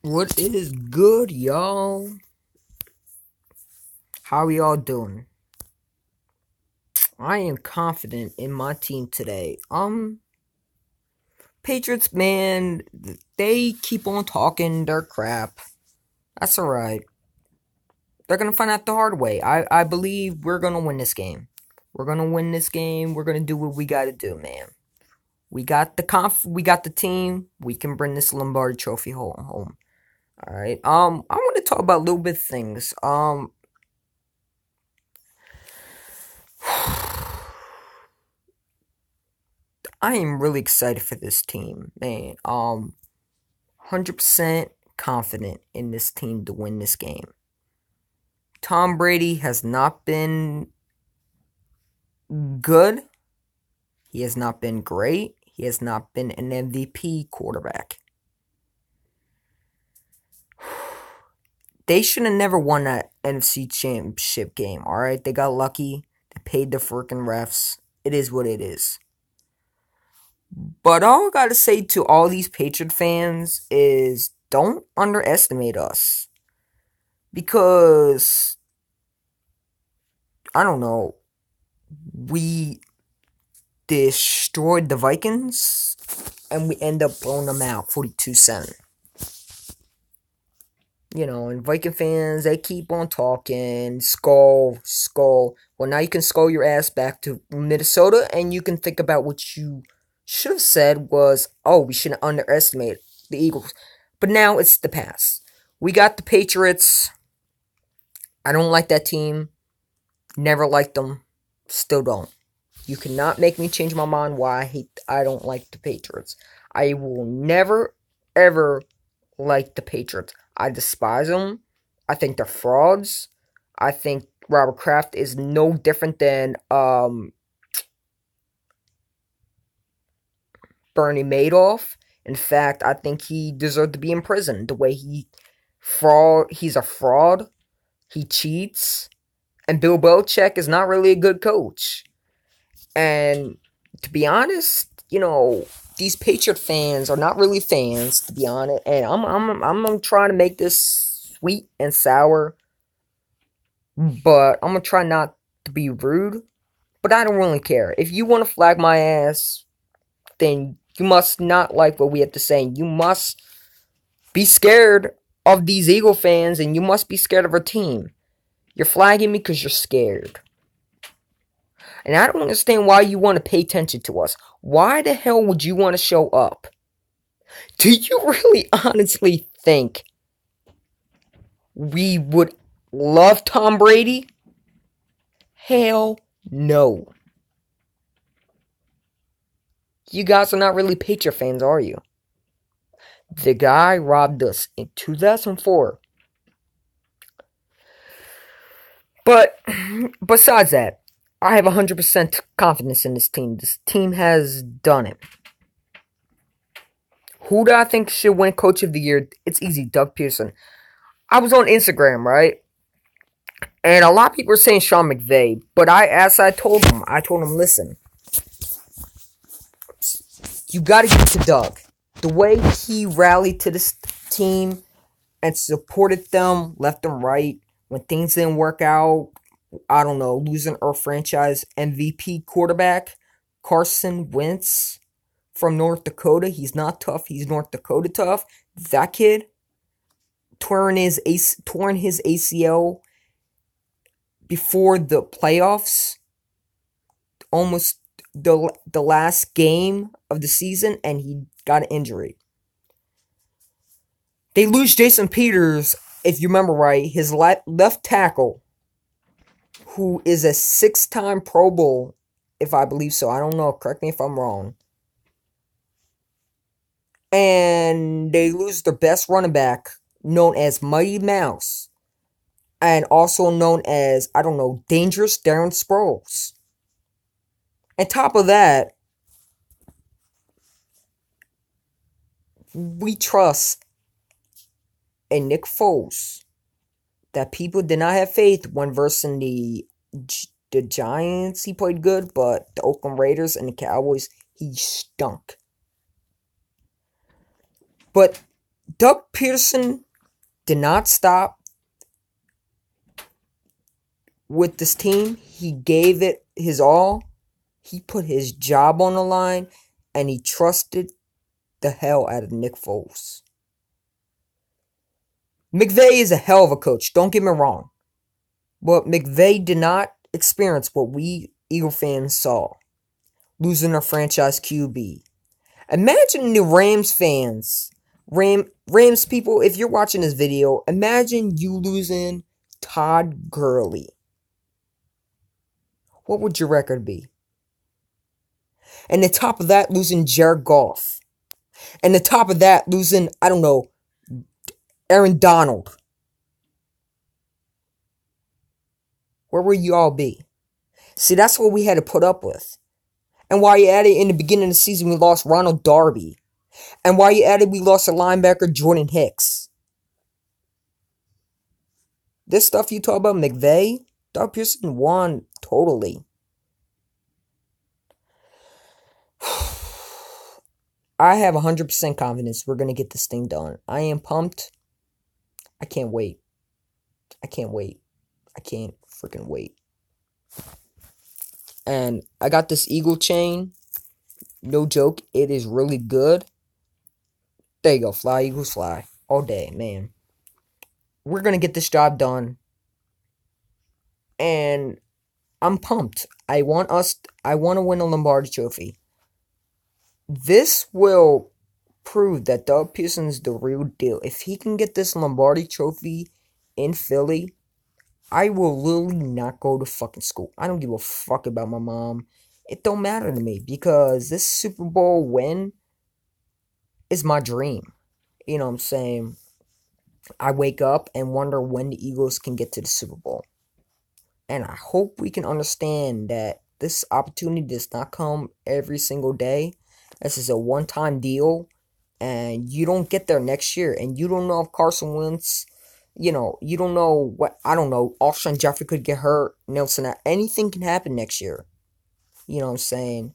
What is good, y'all? How are y'all doing? I am confident in my team today. Patriots, man, they keep on talking their crap. That's alright. They're gonna find out the hard way. I believe we're gonna win this game. We're gonna win this game. We're gonna do what we gotta do, man. We got the team. We can bring this Lombardi trophy home. Alright. I want to talk about a little bit of things. I am really excited for this team, man. 100% confident in this team to win this game. Tom Brady has not been good. He has not been great. He has not been an MVP quarterback. They should have never won that NFC Championship game, alright? They got lucky. They paid the freaking refs. It is what it is. But all I gotta say to all these Patriot fans is don't underestimate us. Because, I don't know, we destroyed the Vikings and we end up blowing them out 42-7. And Viking fans, they keep on talking, skull. Well, now you can skull your ass back to Minnesota and you can think about what you should have said was, oh, we shouldn't underestimate the Eagles. But now it's the past. We got the Patriots. I don't like that team. Never liked them. Still don't. You cannot make me change my mind why I don't like the Patriots. I will never, ever like the Patriots. I despise them. I think they're frauds. I think Robert Kraft is no different than Bernie Madoff. In fact, I think he deserved to be in prison. The way he's a fraud. He cheats. And Bill Belichick is not really a good coach. And to be honest, these Patriot fans are not really fans, to be honest. And I'm trying to make this sweet and sour. But I'm gonna try not to be rude. But I don't really care. If you want to flag my ass, then you must not like what we have to say. You must be scared of these Eagle fans, and you must be scared of our team. You're flagging me because you're scared. And I don't understand why you want to pay attention to us. Why the hell would you want to show up? Do you really honestly think we would love Tom Brady? Hell no. You guys are not really Patriot fans, are you? The guy robbed us in 2004. But besides that, I have 100% confidence in this team. This team has done it. Who do I think should win Coach of the Year? It's easy, Doug Pearson. I was on Instagram, right? And a lot of people were saying Sean McVay. But I told them, listen, you got to give it to Doug. The way he rallied to this team and supported them left and right when things didn't work out. I don't know, losing our franchise MVP quarterback, Carson Wentz from North Dakota. He's not tough. He's North Dakota tough. That kid torn his ACL before the playoffs, almost the last game of the season, and he got an injury. They lose Jason Peters, if you remember right, his left tackle, who is a 6-time Pro Bowl, if I believe so. I don't know. Correct me if I'm wrong. And they lose their best running back, known as Mighty Mouse, and also known as, I don't know, Dangerous Darren Sproles. On top of that, we trust in Nick Foles that people did not have faith when versing the Giants. He played good, but the Oakland Raiders and the Cowboys, he stunk. But Doug Peterson did not stop with this team. He gave it his all. He put his job on the line, and he trusted the hell out of Nick Foles. McVay is a hell of a coach, don't get me wrong. But McVay did not experience what we Eagle fans saw. Losing our franchise QB. Imagine the Rams fans, Rams people, if you're watching this video, imagine you losing Todd Gurley. What would your record be? And the top of that, losing Jared Goff. And the top of that, losing, I don't know, Aaron Donald. Where will you all be? See, that's what we had to put up with. And while you at it, in the beginning of the season, we lost Ronald Darby. And while you at it, we lost a linebacker, Jordan Hicks. This stuff you talk about, McVay, Doug Pearson won totally. I have 100% confidence we're going to get this thing done. I am pumped. I can't wait. I can't wait. I can't freaking wait. And I got this Eagle chain. No joke. It is really good. There you go. Fly, Eagles, fly. All day, man. We're going to get this job done. And I'm pumped. I want to win a Lombardi Trophy. This will prove that Doug Pearson's the real deal. If he can get this Lombardi Trophy in Philly, I will literally not go to fucking school. I don't give a fuck about my mom. It don't matter to me because this Super Bowl win is my dream. You know what I'm saying? I wake up and wonder when the Eagles can get to the Super Bowl. And I hope we can understand that this opportunity does not come every single day. This is a one-time deal. And you don't get there next year. And you don't know if Carson Wentz, you don't know what, I don't know, Alshon Jeffrey could get hurt, Nelson, anything can happen next year. You know what I'm saying?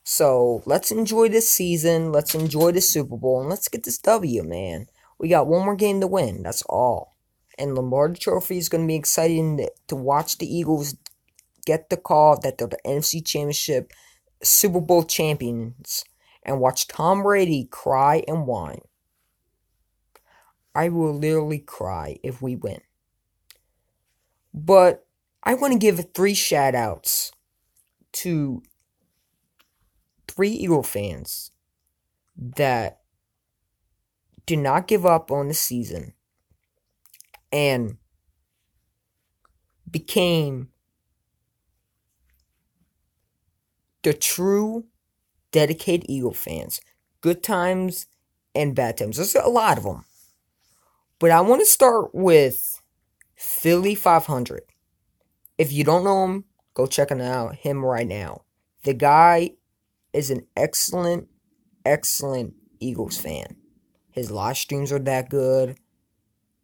So, let's enjoy this season, let's enjoy the Super Bowl, and let's get this W, man. We got one more game to win, that's all. And Lombardi Trophy is going to be exciting to watch the Eagles get the call that they're the NFC Championship Super Bowl champions, and watch Tom Brady cry and whine. I will literally cry if we win. But I want to give 3 shout-outs to 3 Eagle fans that did not give up on the season and became the true dedicated Eagle fans. Good times and bad times. There's a lot of them. But I want to start with Philly 500. If you don't know him, go check him right now. The guy is an excellent Eagles fan. His live streams are that good.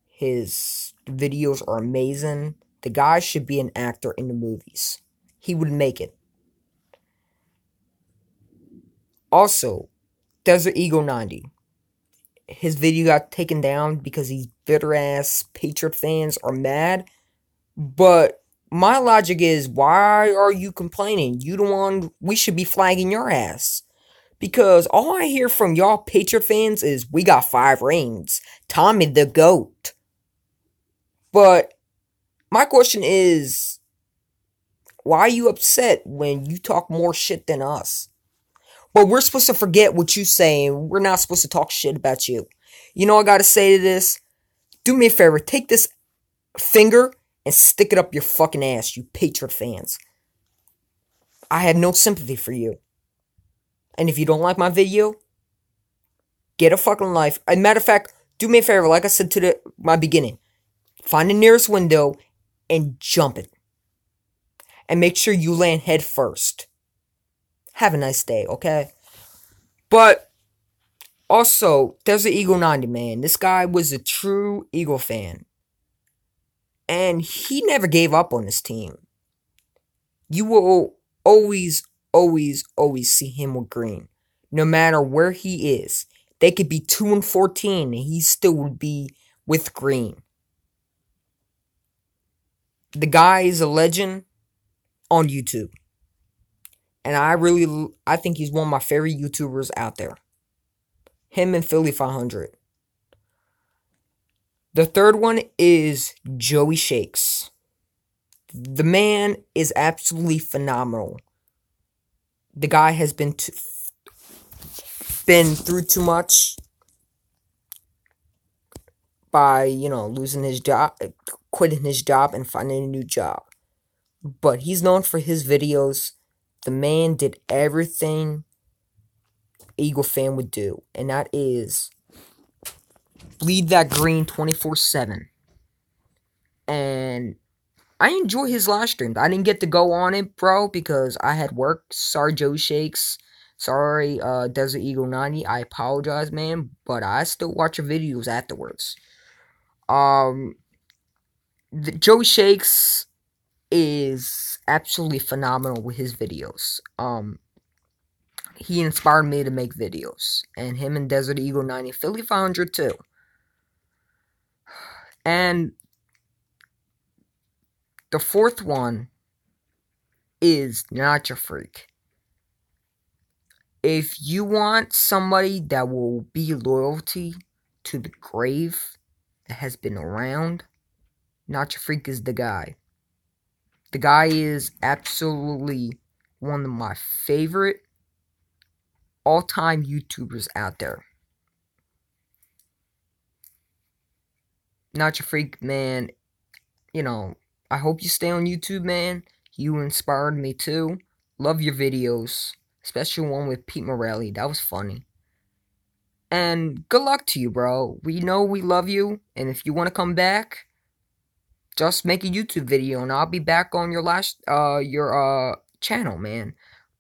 His videos are amazing. The guy should be an actor in the movies. He would make it. Also, Desert Eagle 90. His video got taken down because these bitter-ass Patriot fans are mad. But my logic is, why are you complaining? You the one, we should be flagging your ass. Because all I hear from y'all Patriot fans is, we got 5 rings. Tommy the GOAT. But my question is, why are you upset when you talk more shit than us? But we're supposed to forget what you say, and we're not supposed to talk shit about you. You know what I gotta say to this? Do me a favor, take this finger and stick it up your fucking ass, you Patriot fans. I have no sympathy for you. And if you don't like my video, get a fucking life. As a matter of fact, do me a favor, like I said to my beginning. Find the nearest window and jump it. And make sure you land head first. Have a nice day, okay? But also, there's an Eagle 90, man. This guy was a true Eagle fan. And he never gave up on his team. You will always see him with green. No matter where he is. They could be 2-14, and he still would be with green. The guy is a legend on YouTube, and I think he's one of my favorite YouTubers out there. Him and Philly 500. The third one is Joey Shakes. The man is absolutely phenomenal. The guy has been through too much by, losing his job, quitting his job, and finding a new job. But he's known for his videos. The man did everything Eagle fan would do, and that is bleed that green 24/7. And I enjoy his live streams. I didn't get to go on it, bro, because I had work. Sorry, Joe Shakes. Sorry, Desert Eagle 90. I apologize, man, but I still watch your videos afterwards. Joe Shakes is absolutely phenomenal with his videos. He inspired me to make videos, and him and Desert Eagle 90, Philly 500 too. And the fourth one is Not Your Freak. If you want somebody that will be loyalty to the grave that has been around, Not Your Freak is the guy. The guy is absolutely one of my favorite all-time YouTubers out there. Not Your Freak, man, I hope you stay on YouTube, man. You inspired me too. Love your videos, especially one with Pete Morelli. That was funny. And good luck to you, bro. We know we love you, and if you want to come back, just make a YouTube video, and I'll be back on your channel, man.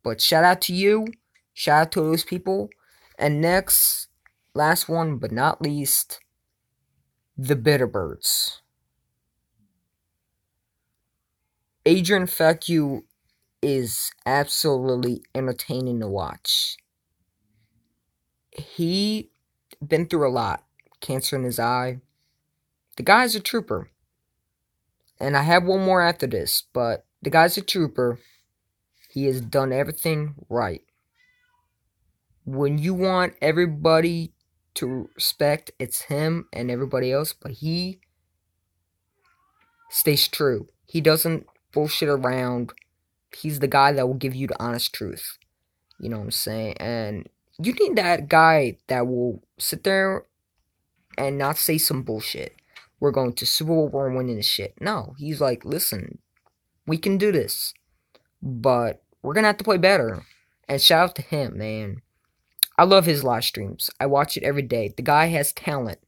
But shout out to you, shout out to those people, and last one but not least, the Bitterbirds. Adrian Fecu is absolutely entertaining to watch. He been through a lot. Cancer in his eye. The guy's a trooper. And I have one more after this, but the guy's a trooper. He has done everything right. When you want everybody to respect, it's him and everybody else, but he stays true. He doesn't bullshit around. He's the guy that will give you the honest truth. You know what I'm saying? And you need that guy that will sit there and not say some bullshit. We're going to Super Bowl, we're winning this shit. No, he's like, listen, we can do this, but we're gonna have to play better. And shout out to him, man. I love his live streams. I watch it every day. The guy has talent.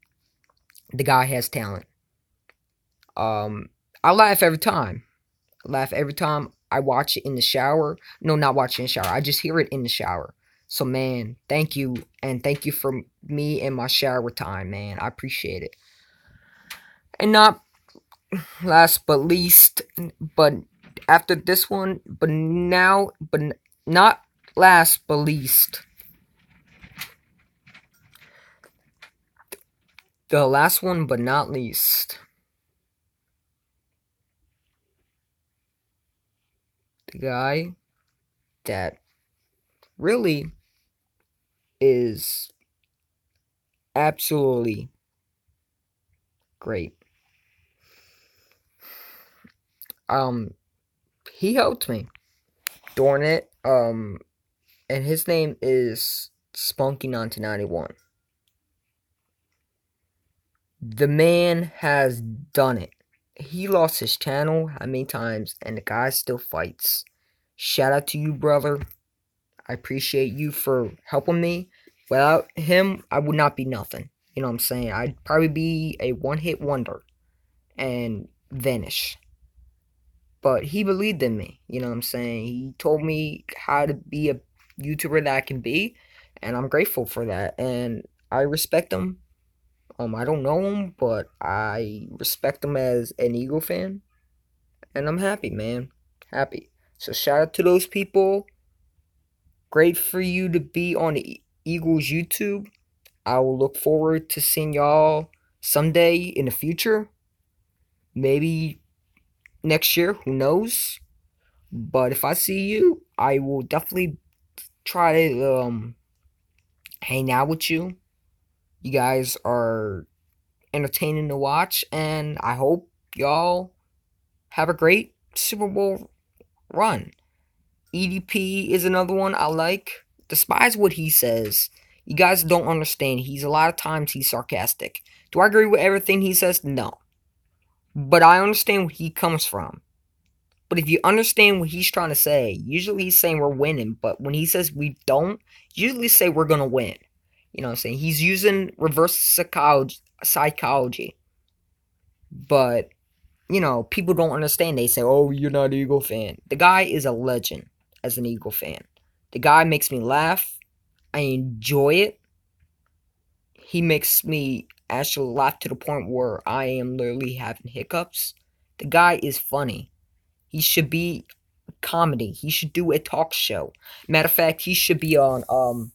The guy has talent. I laugh every time. I watch it in the shower. No, not watch it in the shower. I just hear it in the shower. So, man, thank you. And thank you for me and my shower time, man. I appreciate it. And not last but least, but after this one, but not last but least, the last one but not least, the guy that really is absolutely great. He helped me during it. And his name is Spunky1991. The man has done it. He lost his channel how many times, and the guy still fights. Shout out to you, brother. I appreciate you for helping me. Without him, I would not be nothing. You know what I'm saying? I'd probably be a one-hit wonder and vanish. But he believed in me. You know what I'm saying? He told me how to be a YouTuber that I can be, and I'm grateful for that. And I respect him. I don't know him, but I respect him as an Eagle fan. And I'm happy, man. Happy. So shout out to those people. Great for you to be on the Eagles YouTube. I will look forward to seeing y'all someday in the future. Maybe next year, who knows? But if I see you, I will definitely try to hang out with you. You guys are entertaining to watch, and I hope y'all have a great Super Bowl run. EDP is another one I like. Despise what he says. You guys don't understand. He's a lot of times he's sarcastic. Do I agree with everything he says? No. But I understand where he comes from. But if you understand what he's trying to say, usually he's saying we're winning, but when he says we don't, usually say we're gonna win. You know what I'm saying? He's using reverse psychology. But, people don't understand. They say, oh, you're not an Eagle fan. The guy is a legend as an Eagle fan. The guy makes me laugh. I enjoy it. He makes me actually laugh to the point where I am literally having hiccups. The guy is funny. He should be comedy. He should do a talk show. Matter of fact, he should be on a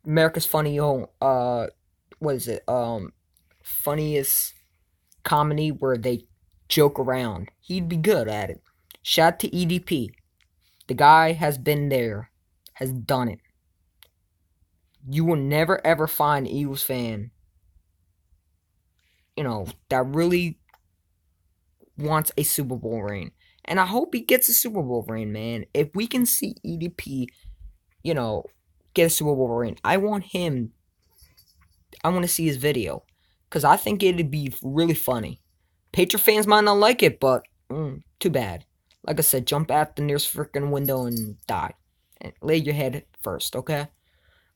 America's Funny what is it? Funniest comedy where they joke around. He'd be good at it. Shout out to EDP. The guy has been there, has done it. You will never ever find an Eagles fan, that really wants a Super Bowl ring. And I hope he gets a Super Bowl ring, man. If we can see EDP, get a Super Bowl ring, I want to see his video. Because I think it'd be really funny. Patriot fans might not like it, but too bad. Like I said, jump out the nearest freaking window and die. And lay your head first, okay?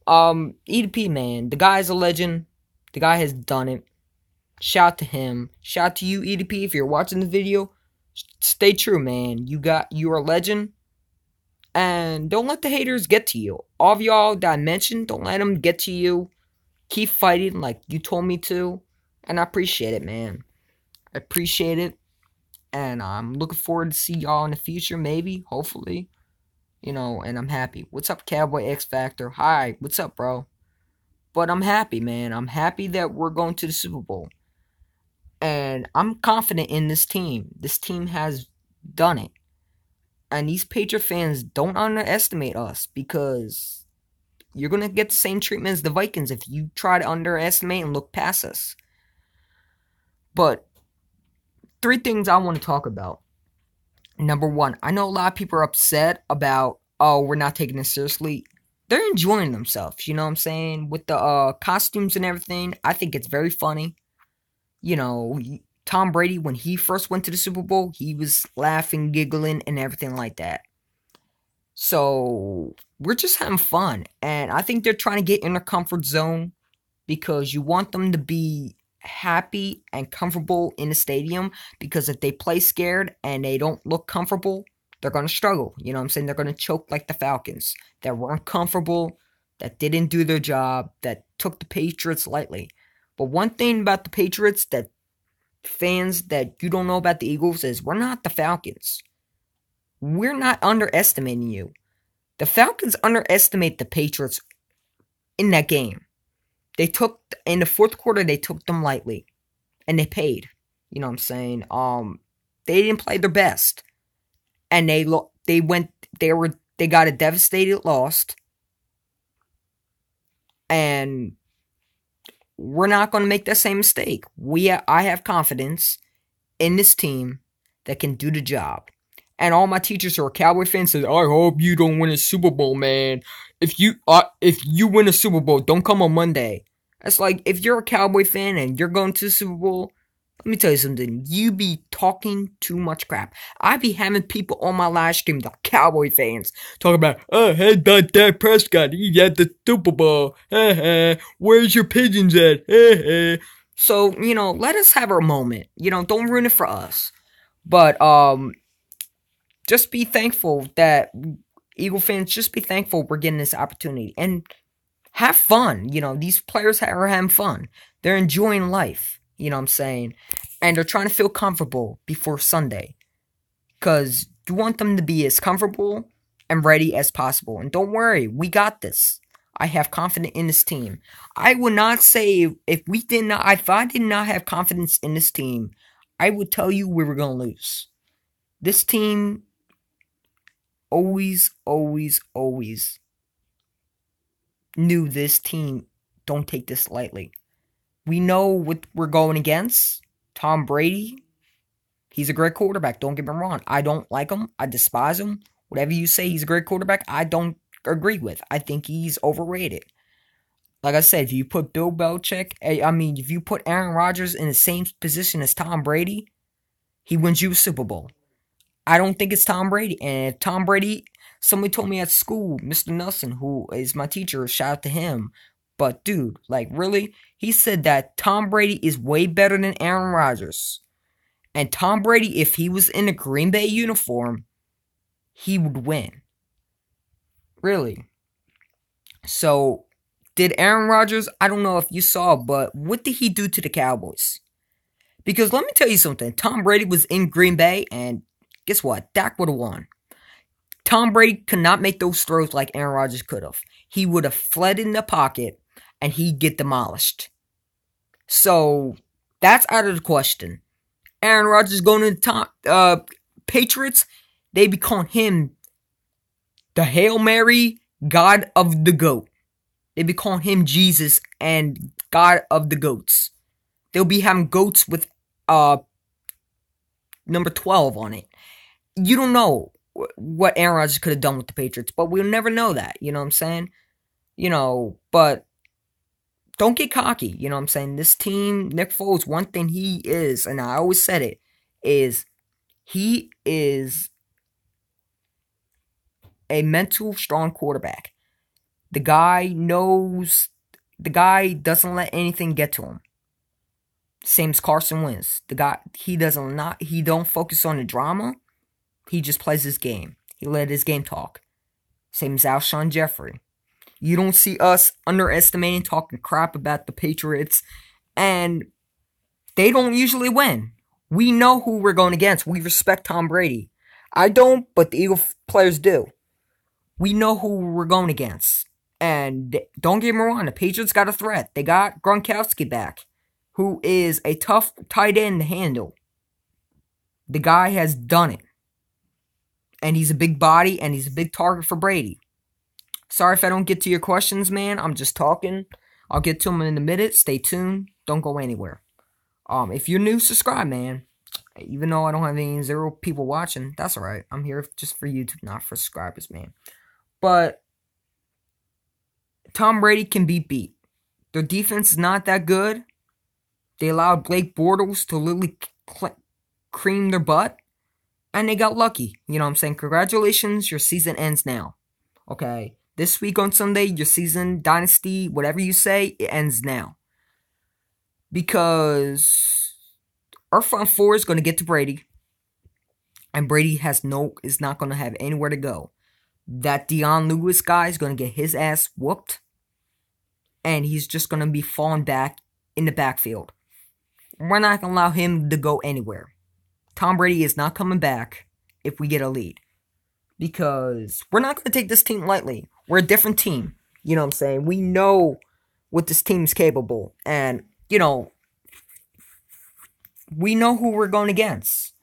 EDP, man. The guy's a legend. The guy has done it. Shout out to him. Shout out to you, EDP, if you're watching the video. Stay true, man. You're a legend. And don't let the haters get to you. All of y'all that I mentioned, don't let them get to you. Keep fighting like you told me to. And I appreciate it, man. I appreciate it. And I'm looking forward to see y'all in the future, maybe, hopefully. And I'm happy. What's up, Cowboy X Factor? Hi, what's up, bro? But I'm happy, man. I'm happy that we're going to the Super Bowl. And I'm confident in this team. This team has done it. And these Patriot fans don't underestimate us because you're going to get the same treatment as the Vikings if you try to underestimate and look past us. But 3 things I want to talk about. Number 1, I know a lot of people are upset about, oh, we're not taking this seriously. They're enjoying themselves, you know what I'm saying? With the costumes and everything, I think it's very funny. Tom Brady, when he first went to the Super Bowl, he was laughing, giggling, and everything like that. So, we're just having fun. And I think they're trying to get in their comfort zone because you want them to be happy and comfortable in the stadium, because if they play scared and they don't look comfortable, they're going to struggle. You know what I'm saying? They're going to choke like the Falcons that weren't comfortable, that didn't do their job, that took the Patriots lightly. But one thing about the Patriots that fans that you don't know about the Eagles is we're not the Falcons. We're not underestimating you. The Falcons underestimate the Patriots in that game. In the fourth quarter, they took them lightly. And they paid. You know what I'm saying? They didn't play their best. And they got a devastated loss. And we're not going to make that same mistake. I have confidence in this team that can do the job. And all my teachers who are Cowboy fans says, I hope you don't win a Super Bowl, man. If you win a Super Bowl, don't come on Monday. That's like, if you're a Cowboy fan and you're going to the Super Bowl, let me tell you something. You be talking too much crap. I be having people on my live stream, the Cowboy fans, talking about, hey, about Dak Prescott, he had the Super Bowl. Where's your pigeons at? So, let us have our moment. Don't ruin it for us. But, just be thankful that, Eagle fans, just be thankful we're getting this opportunity. And have fun. These players are having fun. They're enjoying life. You know what I'm saying? And they're trying to feel comfortable before Sunday. Because you want them to be as comfortable and ready as possible. And don't worry, we got this. I have confidence in this team. I would not say if I did not have confidence in this team, I would tell you we were gonna lose. This team always knew this team don't take this lightly. We know what we're going against. Tom Brady, he's a great quarterback. Don't get me wrong. I don't like him. I despise him. Whatever you say, he's a great quarterback. I don't agree with. I think he's overrated. Like I said, if you put Bill Belichick, if you put Aaron Rodgers in the same position as Tom Brady, he wins you a Super Bowl. I don't think it's Tom Brady. And if Tom Brady, somebody told me at school, Mr. Nelson, who is my teacher, shout out to him. But dude, like really, he said that Tom Brady is way better than Aaron Rodgers. And Tom Brady, if he was in a Green Bay uniform, he would win. Really. So, did Aaron Rodgers, I don't know if you saw, but what did he do to the Cowboys? Because let me tell you something. Tom Brady was in Green Bay, and guess what? Dak would have won. Tom Brady could not make those throws like Aaron Rodgers could have. He would have fled in the pocket, and he'd get demolished. So, that's out of the question. Aaron Rodgers going to the Patriots, they be calling him the Hail Mary God of the GOAT. They be calling him Jesus and God of the GOATs. They'll be having goats with number 12 on it. You don't know what Aaron Rodgers could have done with the Patriots, but we'll never know that. You know what I'm saying? But don't get cocky. You know what I'm saying? This team, Nick Foles, one thing he is, and I always said it, is he is a mental strong quarterback. The guy doesn't let anything get to him. Same as Carson Wentz. The guy, he don't focus on the drama. He just plays his game. He let his game talk. Same as Alshon Jeffrey. You don't see us underestimating, talking crap about the Patriots, and they don't usually win. We know who we're going against. We respect Tom Brady. I don't, but the Eagle players do. We know who we're going against. And don't get me wrong, the Patriots got a threat. They got Gronkowski back, who is a tough tight end to handle. The guy has done it. And he's a big body, and he's a big target for Brady. Sorry if I don't get to your questions, man. I'm just talking. I'll get to them in a minute. Stay tuned. Don't go anywhere. If you're new, subscribe, man. Even though I don't have any 0 people watching, that's alright. I'm here just for YouTube, not for subscribers, man. But Tom Brady can be beat. Their defense is not that good. They allowed Blake Bortles to literally cream their butt. And they got lucky. You know what I'm saying? Congratulations, your season ends now. Okay? This week on Sunday, your season, dynasty, whatever you say, it ends now. Because our front four is going to get to Brady. And Brady is not going to have anywhere to go. That Dion Lewis guy is going to get his ass whooped. And he's just going to be falling back in the backfield. We're not going to allow him to go anywhere. Tom Brady is not coming back if we get a lead. Because we're not going to take this team lightly. We're a different team. You know what I'm saying? We know what this team's capable. And, we know who we're going against.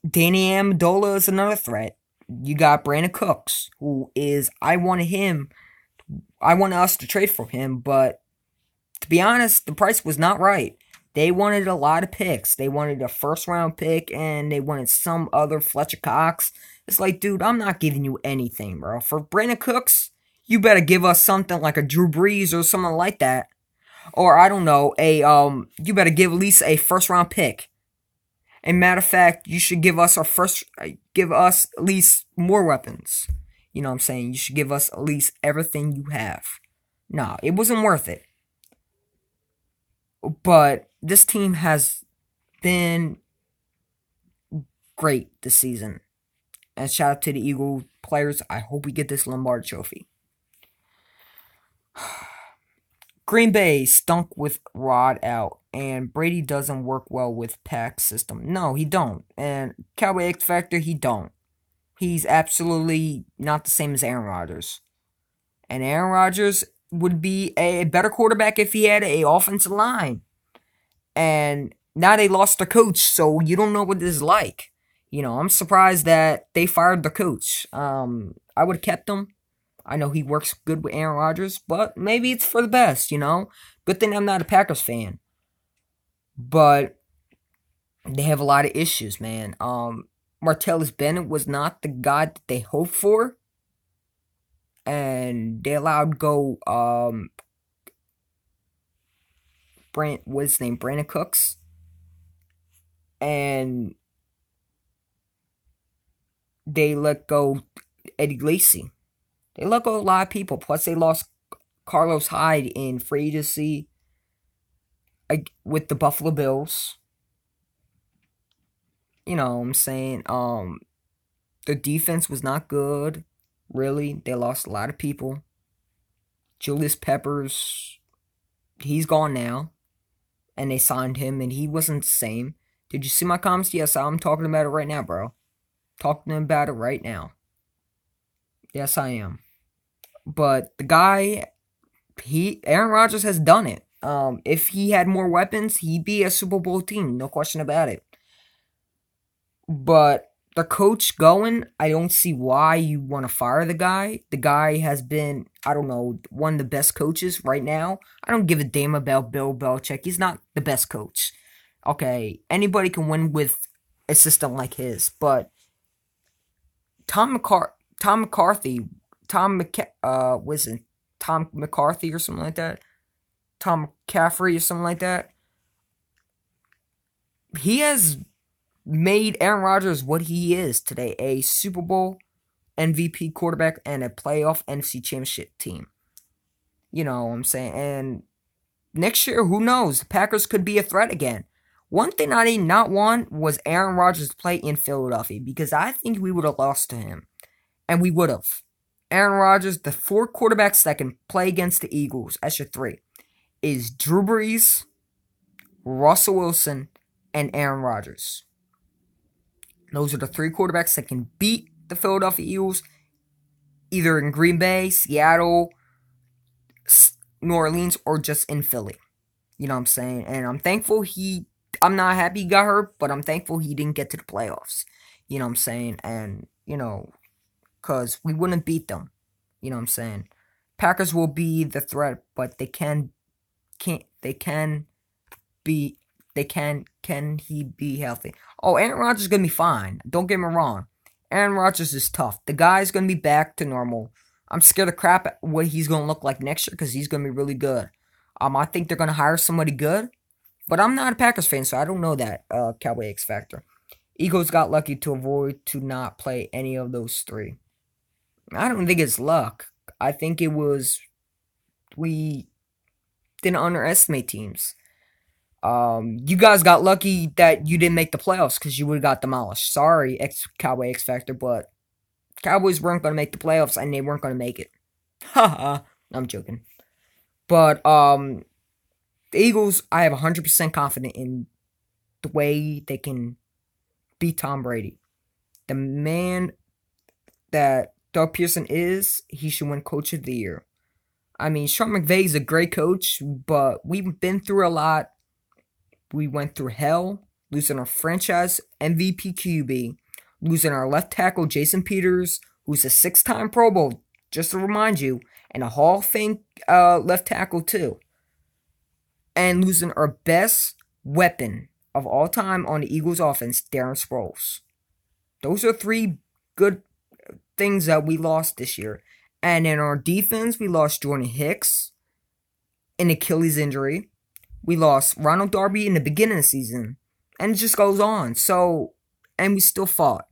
Danny Amendola is another threat. You got Brandon Cooks, who is, I wanted us to trade for him, but to be honest, the price was not right. They wanted a lot of picks. They wanted a first-round pick, and they wanted some other Fletcher Cox. It's like, dude, I'm not giving you anything, bro. For Brandon Cooks, you better give us something like a Drew Brees or something like that. Or, I don't know, you better give at least a first-round pick. And matter of fact, you should give us at least more weapons. You know what I'm saying? You should give us at least everything you have. No, it wasn't worth it. But this team has been great this season. And shout out to the Eagle players. I hope we get this Lombardi Trophy. Green Bay stunk with Rod out. And Brady doesn't work well with Pack's system. No, he don't. And Cowboy X Factor, he don't. He's absolutely not the same as Aaron Rodgers. And Aaron Rodgers would be a better quarterback if he had a offensive line. And now they lost their coach, so you don't know what this is like. I'm surprised that they fired the coach. I would have kept him. I know he works good with Aaron Rodgers, but maybe it's for the best. Good thing I'm not a Packers fan. But they have a lot of issues, man. Martellus Bennett was not the guy that they hoped for. And they allowed go what's his name? Brandon Cooks. And they let go Eddie Lacy. They let go a lot of people. Plus, they lost Carlos Hyde in free agency with the Buffalo Bills. You know what I'm saying? The defense was not good. Really, they lost a lot of people. Julius Peppers, he's gone now. And they signed him, and he wasn't the same. Did you see my comments? Yes, I'm talking about it right now, bro. Talking about it right now. Yes, I am. But the guy, Aaron Rodgers has done it. If he had more weapons, he'd be a Super Bowl team. No question about it. But the coach going, I don't see why you want to fire the guy. The guy has been, I don't know, one of the best coaches right now. I don't give a damn about Bill Belichick. He's not the best coach. Okay, anybody can win with a system like his, but Tom McCarthy or something like that? Tom McCaffrey or something like that? He has made Aaron Rodgers what he is today, a Super Bowl MVP quarterback and a playoff NFC Championship team. You know what I'm saying? And next year, who knows? The Packers could be a threat again. One thing I did not want was Aaron Rodgers to play in Philadelphia because I think we would have lost to him. And we would have. Aaron Rodgers, the 4 quarterbacks that can play against the Eagles, that's your 3, is Drew Brees, Russell Wilson, and Aaron Rodgers. Those are the 3 quarterbacks that can beat the Philadelphia Eagles, either in Green Bay, Seattle, New Orleans, or just in Philly. You know what I'm saying? And I'm thankful I'm not happy he got hurt, but I'm thankful he didn't get to the playoffs. You know what I'm saying? And, because we wouldn't beat them. You know what I'm saying? Packers will be the threat, but can he be healthy? Oh, Aaron Rodgers is going to be fine. Don't get me wrong. Aaron Rodgers is tough. The guy's going to be back to normal. I'm scared of crap at what he's going to look like next year because he's going to be really good. I think they're going to hire somebody good, but I'm not a Packers fan, so I don't know that Cowboy X Factor. Eagles got lucky to avoid to not play any of those 3. I don't think it's luck. I think it was we didn't underestimate teams. You guys got lucky that you didn't make the playoffs because you would have got demolished. Sorry, Cowboy X Factor, but Cowboys weren't going to make the playoffs and they weren't going to make it. Haha, I'm joking. But the Eagles, I have 100% confident in the way they can beat Tom Brady. The man that Doug Pearson is, he should win Coach of the Year. I mean, Sean McVay is a great coach, but we've been through a lot. We went through hell, losing our franchise MVP QB, losing our left tackle Jason Peters, who's a 6-time Pro Bowl, just to remind you, and a Hall of Fame left tackle too. And losing our best weapon of all time on the Eagles offense, Darren Sproles. Those are 3 good things that we lost this year. And in our defense, we lost Jordan Hicks, an Achilles injury. We lost Ronald Darby in the beginning of the season. And it just goes on. So, and we still fought.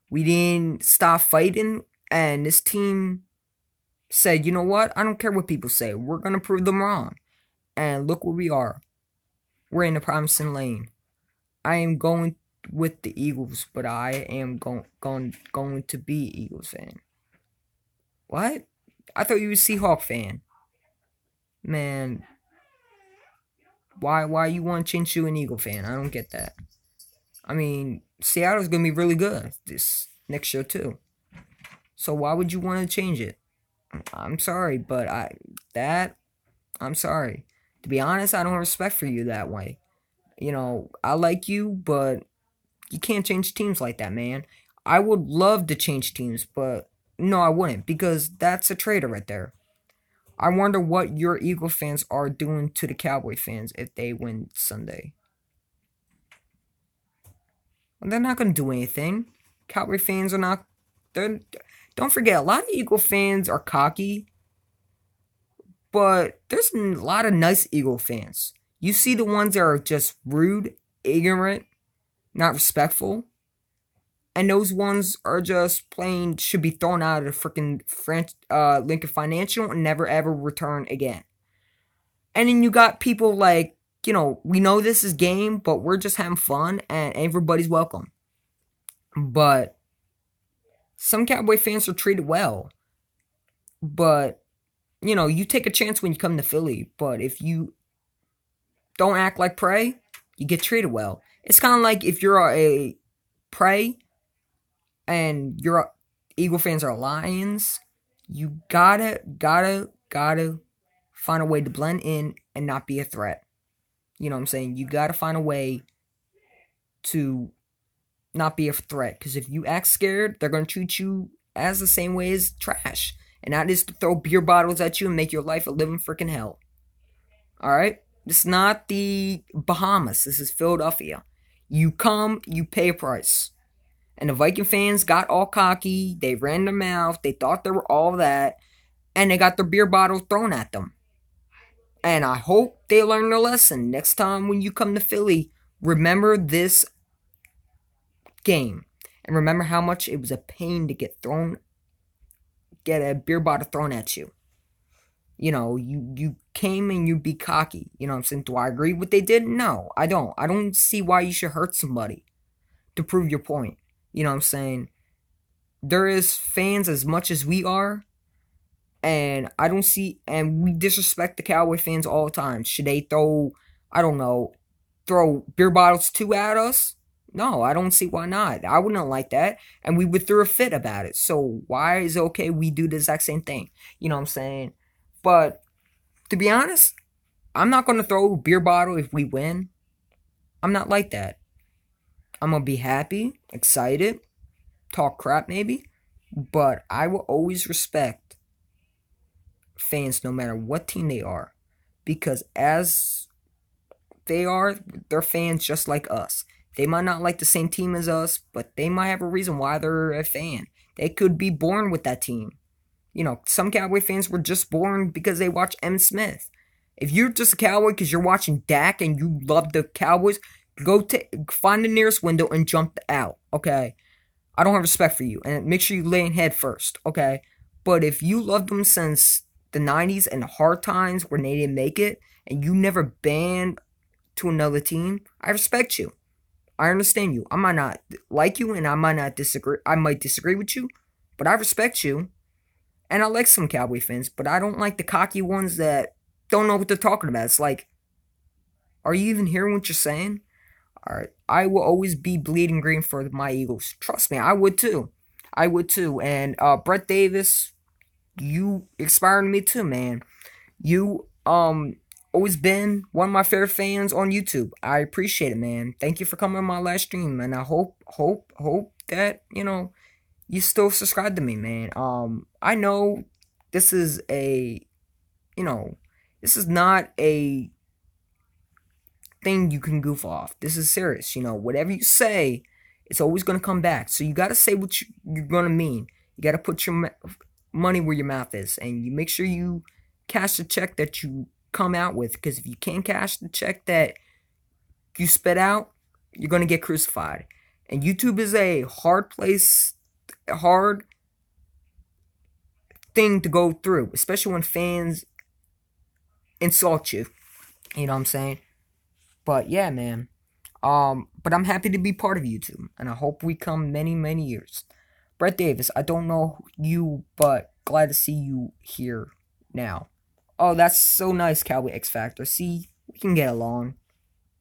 We didn't stop fighting. And this team said, you know what? I don't care what people say. We're going to prove them wrong. And look where we are. We're in the promising lane. I am going with the Eagles, but I am going to be Eagles fan. What? I thought you were a Seahawk fan. Man, why you want to change to an Eagle fan? I don't get that. I mean, Seattle's going to be really good this next year too. So why would you want to change it? I'm sorry, but I'm sorry. To be honest, I don't have respect for you that way. I like you, but you can't change teams like that, man. I would love to change teams, but no, I wouldn't because that's a traitor right there. I wonder what your Eagle fans are doing to the Cowboy fans if they win Sunday. Well, they're not going to do anything. Cowboy fans are not. They're, don't forget, a lot of Eagle fans are cocky, but there's a lot of nice Eagle fans. You see the ones that are just rude, ignorant, not respectful, and those ones are just plain should be thrown out of the freaking Lincoln Financial and never ever return again. And then you got people like, we know this is game, but we're just having fun and everybody's welcome. But some Cowboy fans are treated well. But, you take a chance when you come to Philly. But if you don't act like prey, you get treated well. It's kind of like if you're a prey and your Eagle fans are Lions, you gotta find a way to blend in and not be a threat. You know what I'm saying? You gotta find a way to not be a threat. Because if you act scared, they're gonna treat you as the same way as trash. And that is to throw beer bottles at you and make your life a living freaking hell. Alright? This is not the Bahamas. This is Philadelphia. You come, you pay a price. And the Viking fans got all cocky. They ran their mouth. They thought they were all that. And they got their beer bottles thrown at them. And I hope they learn their lesson. Next time when you come to Philly, remember this game. And remember how much it was a pain to get a beer bottle thrown at you. You came and you be cocky. You know what I'm saying? Do I agree with what they did? No, I don't. I don't see why you should hurt somebody to prove your point. You know what I'm saying? There is fans as much as we are. And we disrespect the Cowboy fans all the time. Should they throw beer bottles too at us? No, I don't see why not. I wouldn't like that. And we would throw a fit about it. So why is it okay we do the exact same thing? You know what I'm saying? But to be honest, I'm not going to throw a beer bottle if we win. I'm not like that. I'm going to be happy, excited, talk crap maybe. But I will always respect fans no matter what team they are. Because as they're fans just like us. They might not like the same team as us, but they might have a reason why they're a fan. They could be born with that team. Some Cowboy fans were just born because they watch M. Smith. If you're just a Cowboy because you're watching Dak and you love the Cowboys, find the nearest window and jump out, okay? I don't have respect for you. And make sure you lay in head first, okay? But if you love them since the 90s and the hard times when they didn't make it, and you never banned to another team, I respect you. I understand you. I might not like you and I might not disagree. I might disagree with you, but I respect you. And I like some Cowboy fans, but I don't like the cocky ones that don't know what they're talking about. It's like, are you even hearing what you're saying? Alright, I will always be bleeding green for my Eagles. Trust me, I would too. I would too. And Brett Davis, you inspired me too, man. You always been one of my favorite fans on YouTube. I appreciate it, man. Thank you for coming on my live stream, and I hope that you still subscribe to me, man. I know this is this is not a thing you can goof off. This is serious. Whatever you say, it's always gonna come back. So you gotta say what you're gonna mean. You gotta put your money where your mouth is, and you make sure you cash the check that you come out with. Because if you can't cash the check that you spit out, you're gonna get crucified. And YouTube is a hard thing to go through, especially when fans insult you. You know what I'm saying? But yeah, man. But I'm happy to be part of YouTube, and I hope we come many, many years. Brett Davis, I don't know you, but glad to see you here now. Oh, that's so nice, Cowboy X Factor. See, we can get along.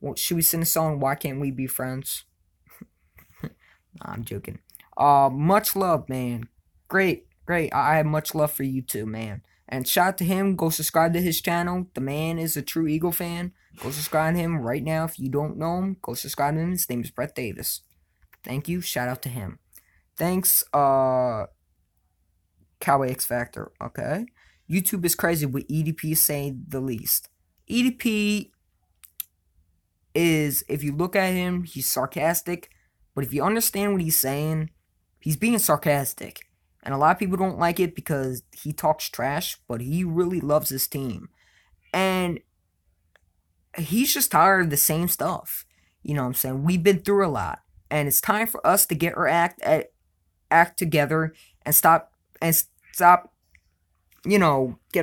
Well, should we sing a song? Why can't we be friends? Nah, I'm joking. Much love, man. Great Great. I have much love for you too, man. And shout out to him. Go subscribe to his channel. The man is a true Eagle fan. Go subscribe to him right now. If you don't know him, go subscribe to him. His name is Brett Davis. Thank you. Shout out to him. Thanks, Cowboy X Factor. Okay. YouTube is crazy with EDP saying the least. EDP is, if you look at him, he's sarcastic. But if you understand what he's saying, he's being sarcastic. And a lot of people don't like it because he talks trash, but he really loves his team. And he's just tired of the same stuff. You know what I'm saying? We've been through a lot. And it's time for us to get our act together and stop, get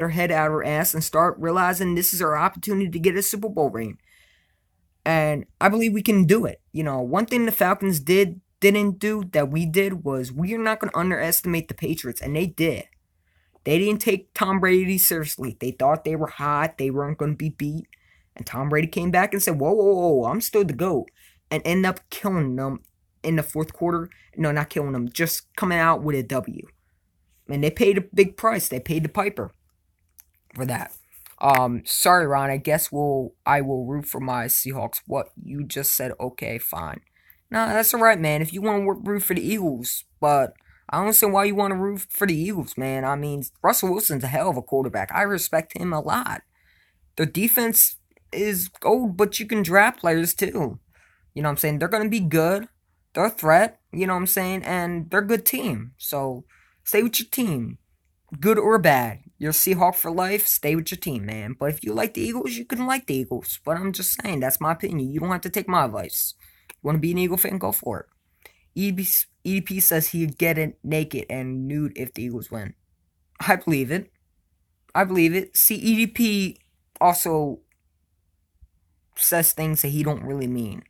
our head out of our ass and start realizing this is our opportunity to get a Super Bowl ring. And I believe we can do it. One thing the Falcons didn't do that we did was we are not going to underestimate the Patriots, and they did. They didn't take Tom Brady seriously. They thought they were hot, they weren't going to be beat, and Tom Brady came back and said, whoa, whoa, whoa, I'm still the GOAT, and ended up killing them in the fourth quarter. No, not killing them, just coming out with a W. And they paid a big price. They paid the piper for that. Sorry, Ron. I guess I will root for my Seahawks. What you just said, okay, fine. Nah, that's alright, man. If you want to root for the Eagles, but I don't understand why you want to root for the Eagles, man. I mean, Russell Wilson's a hell of a quarterback. I respect him a lot. Their defense is gold, but you can draft players too. You know what I'm saying? They're gonna be good. They're a threat. You know what I'm saying? And they're a good team. So stay with your team. Good or bad. You're a Seahawk for life, stay with your team, man. But if you like the Eagles, you can like the Eagles. But I'm just saying, that's my opinion. You don't have to take my advice. You want to be an Eagle fan, go for it. EDP says he'd get it naked and nude if the Eagles win. I believe it. I believe it. See, EDP also says things that he don't really mean.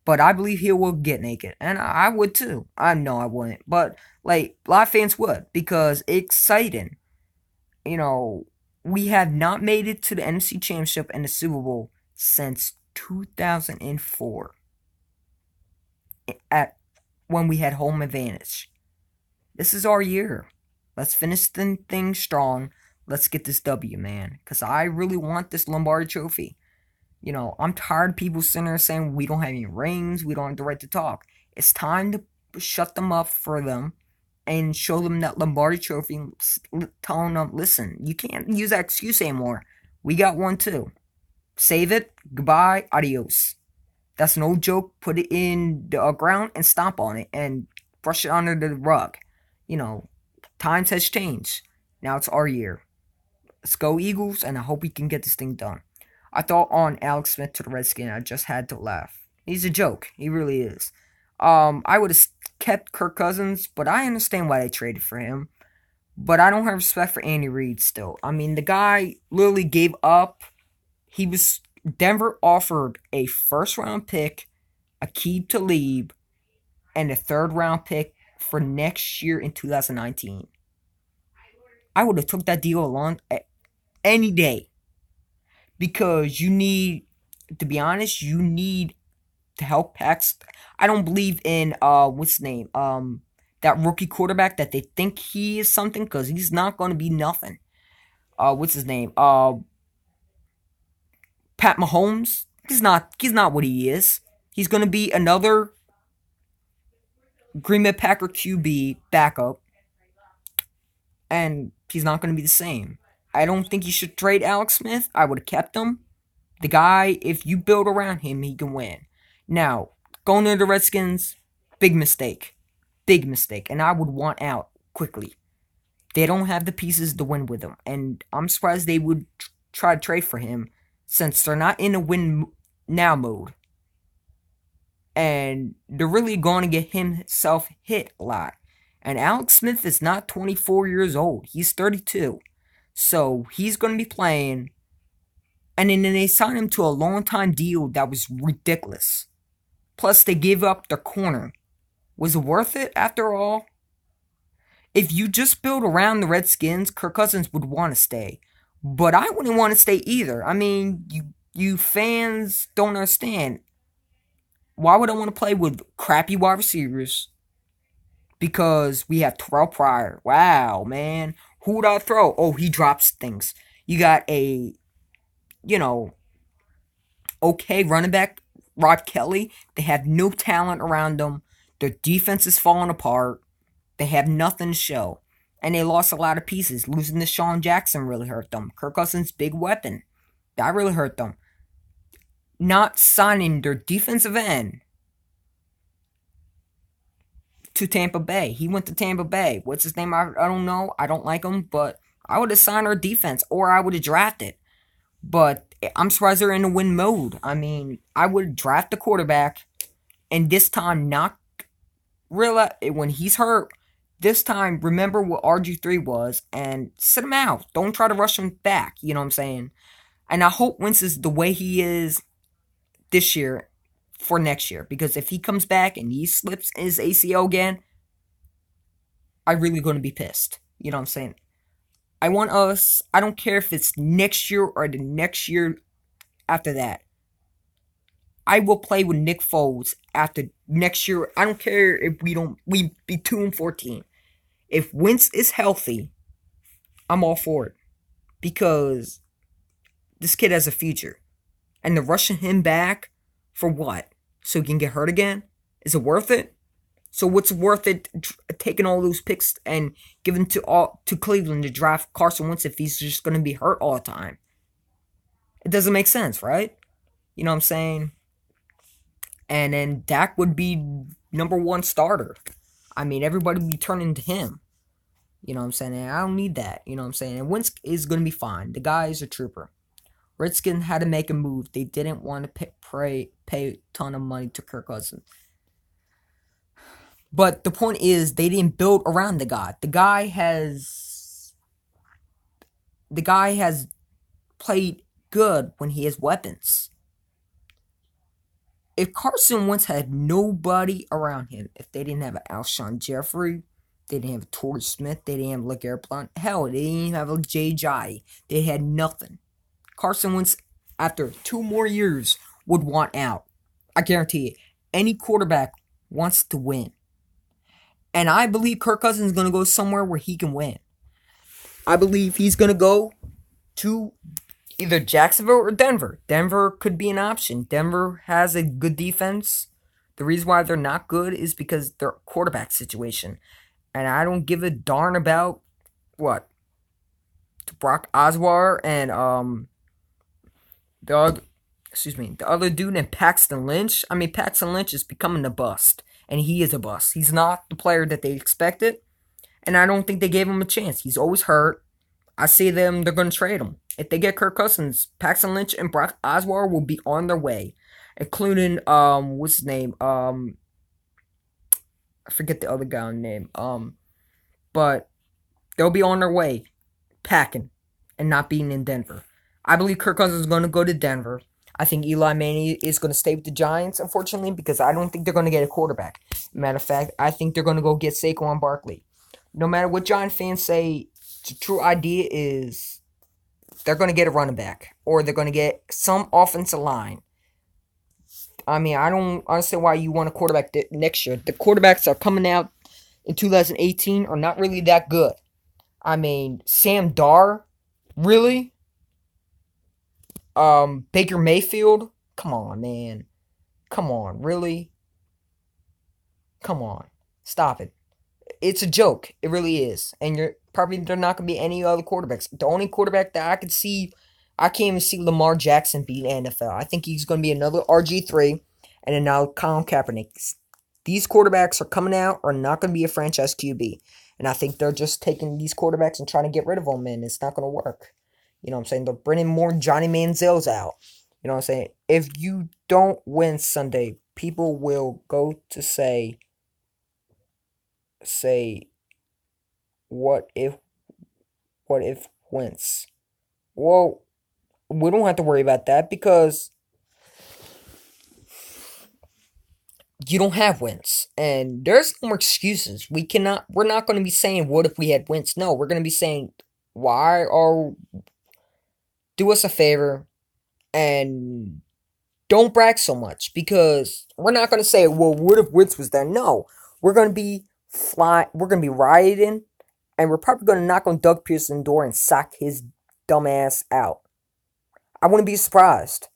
But I believe he will get naked. And I would too. I know I wouldn't. But, a lot of fans would. Because it's exciting. We have not made it to the NFC Championship and the Super Bowl since 2004. When we had home advantage. This is our year. Let's finish the thing strong. Let's get this W, man. Because I really want this Lombardi trophy. I'm tired of people sitting there saying we don't have any rings, we don't have the right to talk. It's time to shut them up for them and show them that Lombardi trophy, telling them, listen, you can't use that excuse anymore. We got one too. Save it, goodbye, adios. That's no joke. Put it in the ground and stomp on it and brush it under the rug. Times has changed. Now it's our year. Let's go Eagles, and I hope we can get this thing done. I thought on Alex Smith to the Redskins, I just had to laugh. He's a joke. He really is. I would have kept Kirk Cousins, but I understand why they traded for him. But I don't have respect for Andy Reid still. I mean, the guy literally gave up. Denver offered a first-round pick, a key to leave, and a third-round pick for next year in 2019. I would have took that deal along any day. Because you need, to be honest, you need to help Paxton. I don't believe in, what's his name? That rookie quarterback that they think he is something, because he's not going to be nothing. What's his name? Pat Mahomes. He's not what he is. He's going to be another Green Bay Packer QB backup. And he's not going to be the same. I don't think you should trade Alex Smith. I would have kept him. The guy, if you build around him, he can win. Now, going to the Redskins, big mistake. Big mistake. And I would want out quickly. They don't have the pieces to win with him. And I'm surprised they would try to trade for him since they're not in a win now mode. And they're really going to get himself hit a lot. And Alex Smith is not 24 years old. He's 32. So he's going to be playing. And then they signed him to a long-time deal that was ridiculous. Plus, they gave up their corner. Was it worth it after all? If you just build around the Redskins, Kirk Cousins would want to stay. But I wouldn't want to stay either. I mean, you fans don't understand. Why would I want to play with crappy wide receivers? because we have Terrell Pryor. Wow, man. Who would I throw? Oh, he drops things. You got a, you know, okay running back, Rod Kelly. They have no talent around them. Their defense is falling apart. They have nothing to show. And they lost a lot of pieces. Losing to Sean Jackson really hurt them. Kirk Cousins' big weapon. That really hurt them. Not signing their defensive end to Tampa Bay. He went to Tampa Bay. What's his name? I don't know. I don't like him, but I would have signed our defense, or I would have drafted. But I'm surprised they're in a win mode. I mean, I would draft the quarterback, and this time not realize when he's hurt. This time, remember what RG3 was, and sit him out. Don't try to rush him back. You know what I'm saying? And I hope Wentz is the way he is this year for next year. Because if he comes back and he slips his ACL again, I'm really going to be pissed. You know what I'm saying? I don't care if it's next year or the next year after that. I will play with Nick Foles after next year. I don't care if we be 2-14. If Wentz is healthy, I'm all for it. Because this kid has a future. And they're rushing him back for what? So he can get hurt again? Is it worth it? So what's worth it taking all those picks and giving to Cleveland to draft Carson Wentz if he's just going to be hurt all the time? It doesn't make sense, right? You know what I'm saying? And then Dak would be number one starter. I mean, everybody would be turning to him. You know what I'm saying? And I don't need that. You know what I'm saying? And Wentz is going to be fine. The guy is a trooper. Redskins had to make a move. They didn't want to pay a ton of money to Kirk Cousins. But the point is, they didn't build around the guy. The guy has played good when he has weapons. If Carson Wentz had nobody around him, if they didn't have an Alshon Jeffrey, they didn't have a Torrey Smith, they didn't have LeGarrette Blount, hell, they didn't even have a Jay. They had nothing. Carson Wentz, after 2 more years, would want out. I guarantee it. Any quarterback wants to win. And I believe Kirk Cousins is going to go somewhere where he can win. I believe he's going to go to either Jacksonville or Denver. Denver could be an option. Denver has a good defense. The reason why they're not good is because their quarterback situation. And I don't give a darn about what? Brock Osweiler and the other dude and Paxton Lynch. I mean, Paxton Lynch is becoming a bust. And he is a bust. He's not the player that they expected. And I don't think they gave him a chance. He's always hurt. I see they're going to trade him. If they get Kirk Cousins, Paxton Lynch and Brock Osweiler will be on their way. Including, what's his name? I forget the other guy's name. But they'll be on their way. Packing. And not being in Denver. I believe Kirk Cousins is going to go to Denver. I think Eli Manning is going to stay with the Giants, unfortunately, because I don't think they're going to get a quarterback. Matter of fact, I think they're going to go get Saquon Barkley. No matter what Giant fans say, the true idea is they're going to get a running back. Or they're going to get some offensive line. I mean, I don't understand why you want a quarterback next year. The quarterbacks are coming out in 2018 are not really that good. I mean, Sam Darr, really? Baker Mayfield? Come on, man. Come on, really? Come on. Stop it. It's a joke. It really is. And they're not going to be any other quarterbacks. The only quarterback that I can't even see Lamar Jackson beat NFL. I think he's going to be another RG3 and then now Colin Kaepernick. These quarterbacks are coming out are not going to be a franchise QB. And I think they're just taking these quarterbacks and trying to get rid of them, and it's not going to work. You know what I'm saying? They're bringing more Johnny Manziels out. You know what I'm saying? If you don't win Sunday, people will go to say, what if wins? Well, we don't have to worry about that because you don't have wins. And there's no more excuses. We're not going to be saying, what if we had wins? No, we're going to be saying, do us a favor and don't brag so much because we're not going to say, well, what if Wentz was there? No, we're going to be We're gonna be rioting, and we're probably gonna knock on Doug Pearson's door and sack his dumb ass out. I wouldn't be surprised.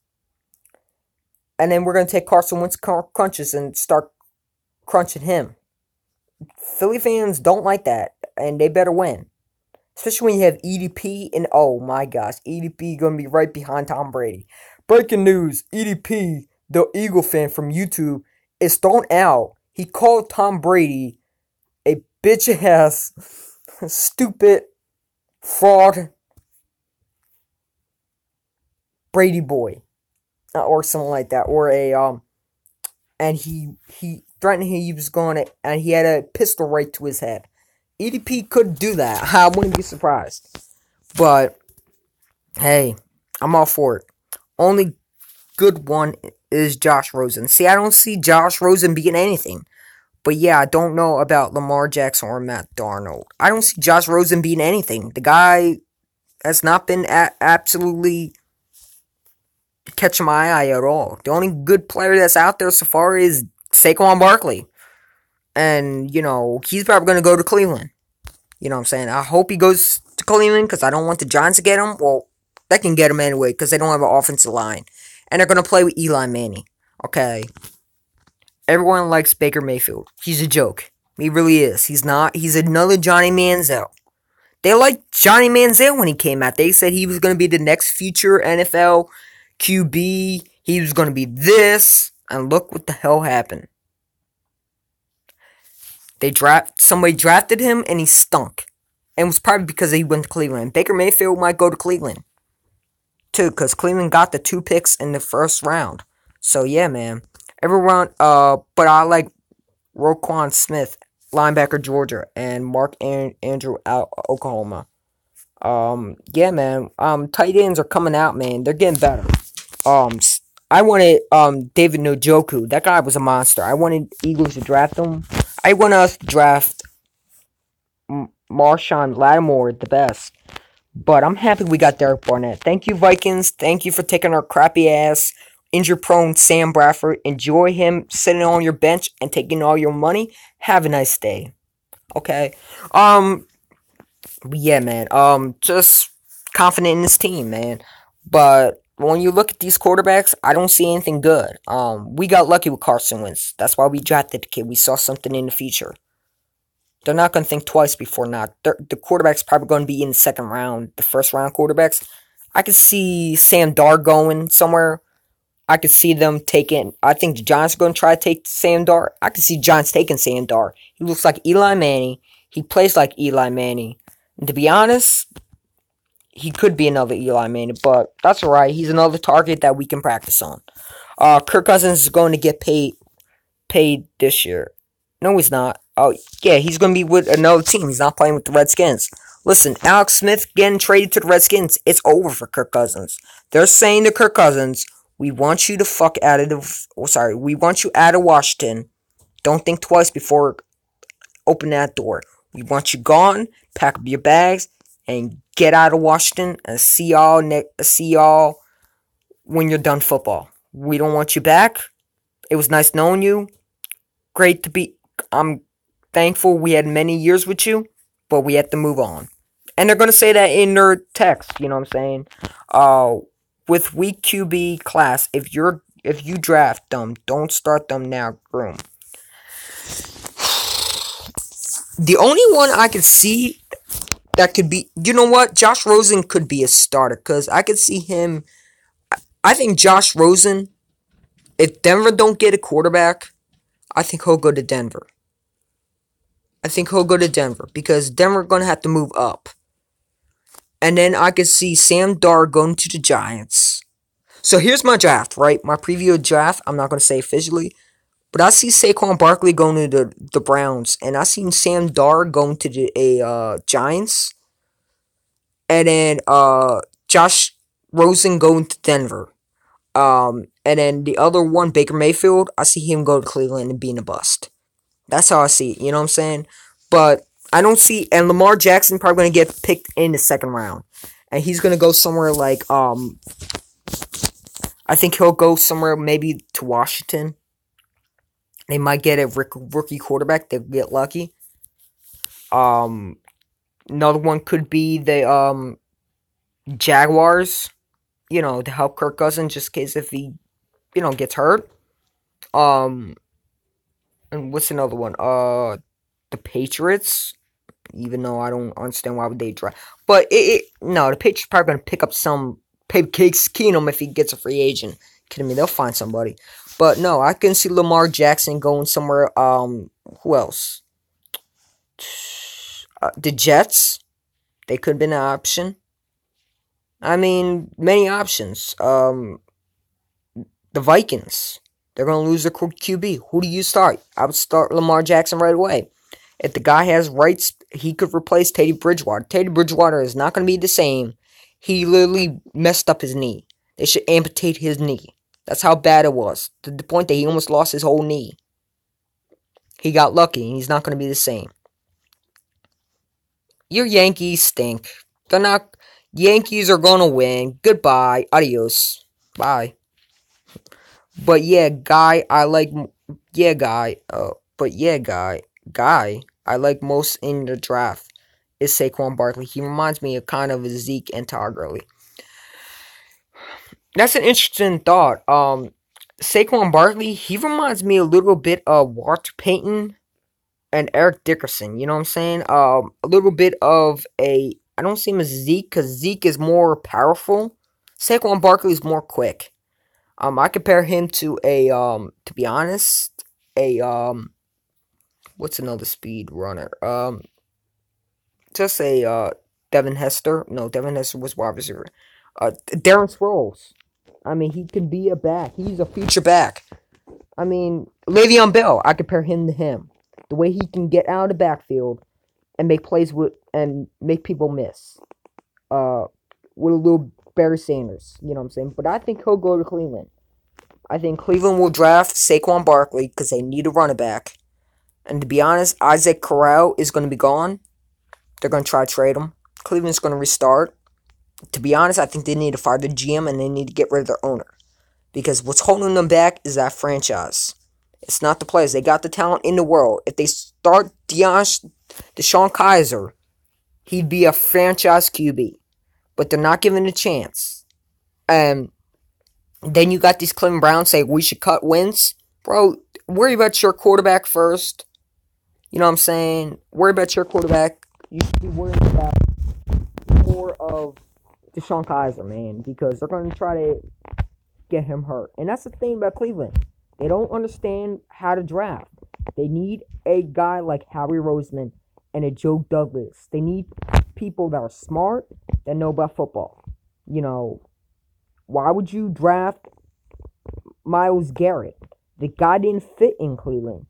And then we're gonna take Carson Wentz crunches and start crunching him. Philly fans don't like that, and they better win. Especially when you have EDP and oh my gosh, EDP gonna be right behind Tom Brady. Breaking news: EDP, the Eagle fan from YouTube, is thrown out. He called Tom Brady a bitch ass, stupid, fraud, Brady boy, or something like that, or and he threatened he was going to, and he had a pistol right to his head. EDP could do that. I wouldn't be surprised. But hey, I'm all for it. Only good one is Josh Rosen. See, I don't see Josh Rosen being anything. But yeah, I don't know about Lamar Jackson or Matt Darnold. I don't see Josh Rosen being anything. The guy has not been absolutely catching my eye at all. The only good player that's out there so far is Saquon Barkley. And, he's probably going to go to Cleveland. You know what I'm saying? I hope he goes to Cleveland because I don't want the Giants to get him. Well, they can get him anyway because they don't have an offensive line. And they're going to play with Eli Manning. Okay. Everyone likes Baker Mayfield. He's a joke. He really is. He's not. He's another Johnny Manziel. They liked Johnny Manziel when he came out. They said he was going to be the next future NFL QB. He was going to be this. And look what the hell happened. Somebody drafted him and he stunk. And it was probably because he went to Cleveland. Baker Mayfield might go to Cleveland too, because Cleveland got the 2 picks in the first round. So yeah, man. Everyone, but I like Roquan Smith, linebacker Georgia, and Mark Andrew out Oklahoma. Yeah, man. Tight ends are coming out, man. They're getting better. I wanted David Njoku. That guy was a monster. I wanted Eagles to draft him. I want us to draft Marshawn Lattimore the best. But I'm happy we got Derek Barnett. Thank you, Vikings. Thank you for taking our crappy ass, injury-prone Sam Bradford. Enjoy him sitting on your bench and taking all your money. Have a nice day. Okay. Yeah, man. Just confident in this team, man. But when you look at these quarterbacks, I don't see anything good. We got lucky with Carson Wentz. That's why we drafted the kid. We saw something in the future. They're not going to think twice before not. The quarterback's probably going to be in the second round, the first round quarterbacks. I could see Sam Darr going somewhere. I could see them taking. I think the Giants are going to try to take Sam Darr. I could see Giants taking Sam Darr. He looks like Eli Manning. He plays like Eli Manning. And to be honest, he could be another Eli Manning, but that's alright. He's another target that we can practice on. Kirk Cousins is going to get paid this year. No, he's not. Oh, yeah, he's going to be with another team. He's not playing with the Redskins. Listen, Alex Smith getting traded to the Redskins, it's over for Kirk Cousins. They're saying to Kirk Cousins, we want you to we want you out of Washington. Don't think twice before open that door. We want you gone, pack up your bags, and get out of Washington and see y'all when you're done football. We don't want you back. It was nice knowing you. Great to be. I'm thankful we had many years with you, but we had to move on. And they're gonna say that in their text. You know what I'm saying? With weak QB class, if you draft them, don't start them now. Groom. The only one I could see that could be, you know what? Josh Rosen could be a starter because I could see him. I think Josh Rosen, if Denver don't get a quarterback, I think he'll go to Denver. I think he'll go to Denver because Denver going to have to move up. And then I could see Sam Darr going to the Giants. So here's my draft, right? My preview draft. I'm not going to say officially. But I see Saquon Barkley going to the Browns. And I see Sam Darr going to the Giants. And then Josh Rosen going to Denver. And then the other one, Baker Mayfield, I see him go to Cleveland and being a bust. That's how I see it. You know what I'm saying? But I don't see... And Lamar Jackson probably going to get picked in the second round. And he's going to go somewhere like... I think he'll go somewhere maybe to Washington. They might get a rookie quarterback. They'll get lucky. Um, Another one could be the Jaguars. To help Kirk Cousins just in case if he gets hurt. Um, and what's another one? The Patriots. Even though I don't understand why would they try, but no, the Patriots probably gonna pick up some Case Keenum if he gets a free agent. Kidding me? They'll find somebody. But no, I can see Lamar Jackson going somewhere. Who else? The Jets. They could have been an option. I mean, many options. The Vikings. They're gonna lose their QB. Who do you start? I would start Lamar Jackson right away. If the guy has rights, he could replace Teddy Bridgewater. Teddy Bridgewater is not going to be the same. He literally messed up his knee. They should amputate his knee. That's how bad it was. To the point that he almost lost his whole knee. He got lucky, and he's not going to be the same. Your Yankees stink. They're not... Yankees are going to win. Goodbye. Adios. Bye. But yeah, guy, I like... Yeah, guy. But yeah, guy I like most in the draft is Saquon Barkley. He reminds me of kind of a Zeke and Todd Gurley. That's an interesting thought. Saquon Barkley, he reminds me a little bit of Walter Payton and Eric Dickerson. You know what I'm saying? A little bit of a... I don't see him as Zeke because Zeke is more powerful. Saquon Barkley is more quick. I compare him to to be honest, what's another speed runner? Just a Devin Hester. No, Devin Hester was wide receiver. Darren Sproles. I mean, he can be a back. He's a future back. I mean, Le'Veon Bell. I compare him to him. The way he can get out of the backfield and make plays and make people miss. With a little Barry Sanders. You know what I'm saying? But I think he'll go to Cleveland. I think Cleveland will draft Saquon Barkley because they need a running back. And to be honest, Isaac Corral is going to be gone. They're going to try to trade him. Cleveland's going to restart. To be honest, I think they need to fire the GM and they need to get rid of their owner. Because what's holding them back is that franchise. It's not the players. They got the talent in the world. If they start DeShone Kizer, he'd be a franchise QB. But they're not giving a chance. And then you got these Cleveland Browns saying we should cut wins. Bro, worry about your quarterback first. You know what I'm saying? Worry about your quarterback. You should be worrying about more of DeShone Kizer, man. Because they're going to try to get him hurt. And that's the thing about Cleveland. They don't understand how to draft. They need a guy like Howie Roseman and a Joe Douglas. They need people that are smart, that know about football. You know, why would you draft Myles Garrett? The guy didn't fit in Cleveland.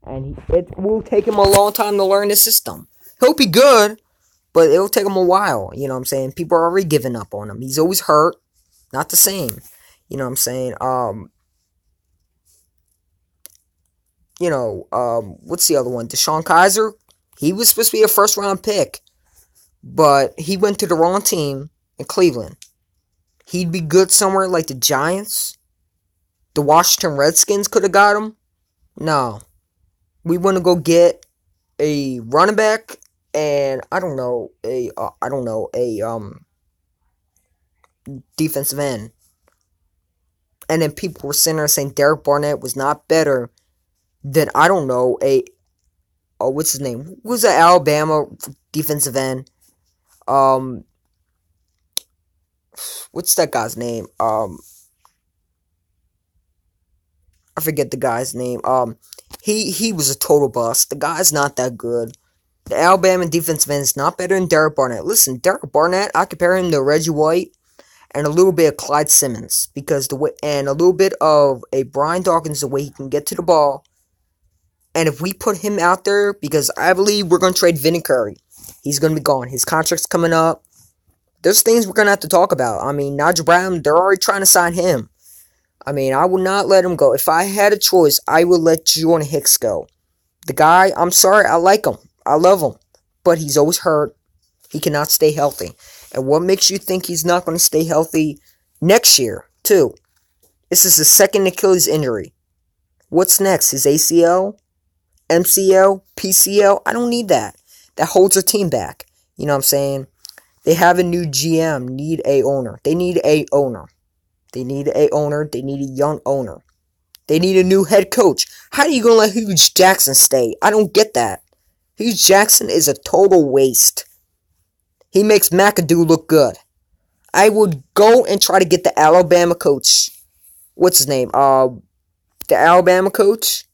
And it will take him a long time to learn the system. He'll be good, but it'll take him a while. You know what I'm saying? People are already giving up on him. He's always hurt. Not the same. You know what I'm saying? What's the other one? DeShone Kizer? He was supposed to be a first round pick. But he went to the wrong team in Cleveland. He'd be good somewhere like the Giants. The Washington Redskins could have got him. No. We want to go get a running back and a defensive end. And then people were sitting there saying Derek Barnett was not better than what's his name? Who's the Alabama defensive end? What's that guy's name? I forget the guy's name. He was a total bust. The guy's not that good. The Alabama defensive end is not better than Derek Barnett. Listen, Derek Barnett, I compare him to Reggie White and a little bit of Clyde Simmons and a little bit of a Brian Dawkins, the way he can get to the ball. And if we put him out there, because I believe we're going to trade Vinny Curry. He's going to be gone. His contract's coming up. There's things we're going to have to talk about. I mean, Nigel Brown, they're already trying to sign him. I mean, I would not let him go. If I had a choice, I would let Jordan Hicks go. The guy, I'm sorry, I like him. I love him. But he's always hurt. He cannot stay healthy. And what makes you think he's not going to stay healthy next year, too? This is his second Achilles injury. What's next? His ACL? MCL? PCL? I don't need that. that holds their team back. You know what I'm saying? They have a new GM, need a owner. They need a owner. They need a owner. They need a young owner. They need a new head coach. How are you going to let Hugh Jackson stay? I don't get that. Hugh Jackson is a total waste. He makes McAdoo look good. I would go and try to get the Alabama coach. What's his name? The Alabama coach.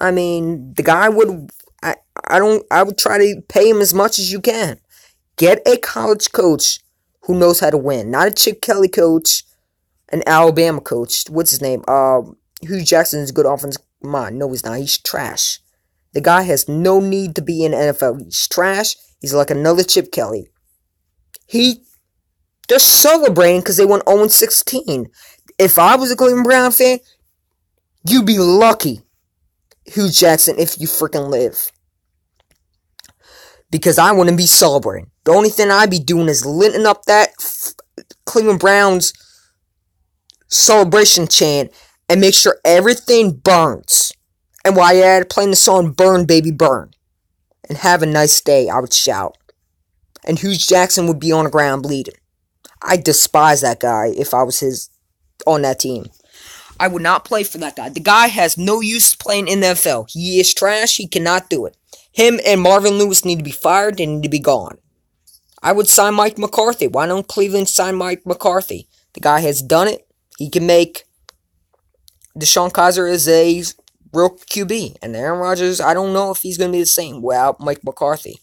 I mean, the guy would. I would try to pay him as much as you can. Get a college coach who knows how to win, not a Chip Kelly coach, an Alabama coach. What's his name? Hugh Jackson is a good offensive mind. No, he's not. He's trash. The guy has no need to be in the NFL. He's trash. He's like another Chip Kelly. They're celebrating because they won 0-16. If I was a Cleveland Brown fan, you'd be lucky, Hugh Jackson, if you freaking live. Because I wouldn't be celebrating. The only thing I'd be doing is lighting up that Cleveland Browns celebration chant and make sure everything burns. And while you're at it, playing the song Burn Baby Burn. And have a nice day, I would shout. And Hugh Jackson would be on the ground bleeding. I despise that guy if I was on that team. I would not play for that guy. The guy has no use playing in the NFL. He is trash. He cannot do it. Him and Marvin Lewis need to be fired. They need to be gone. I would sign Mike McCarthy. Why don't Cleveland sign Mike McCarthy? The guy has done it. He can make Deshaun Kaiser is a real QB. And Aaron Rodgers, I don't know if he's going to be the same without Mike McCarthy.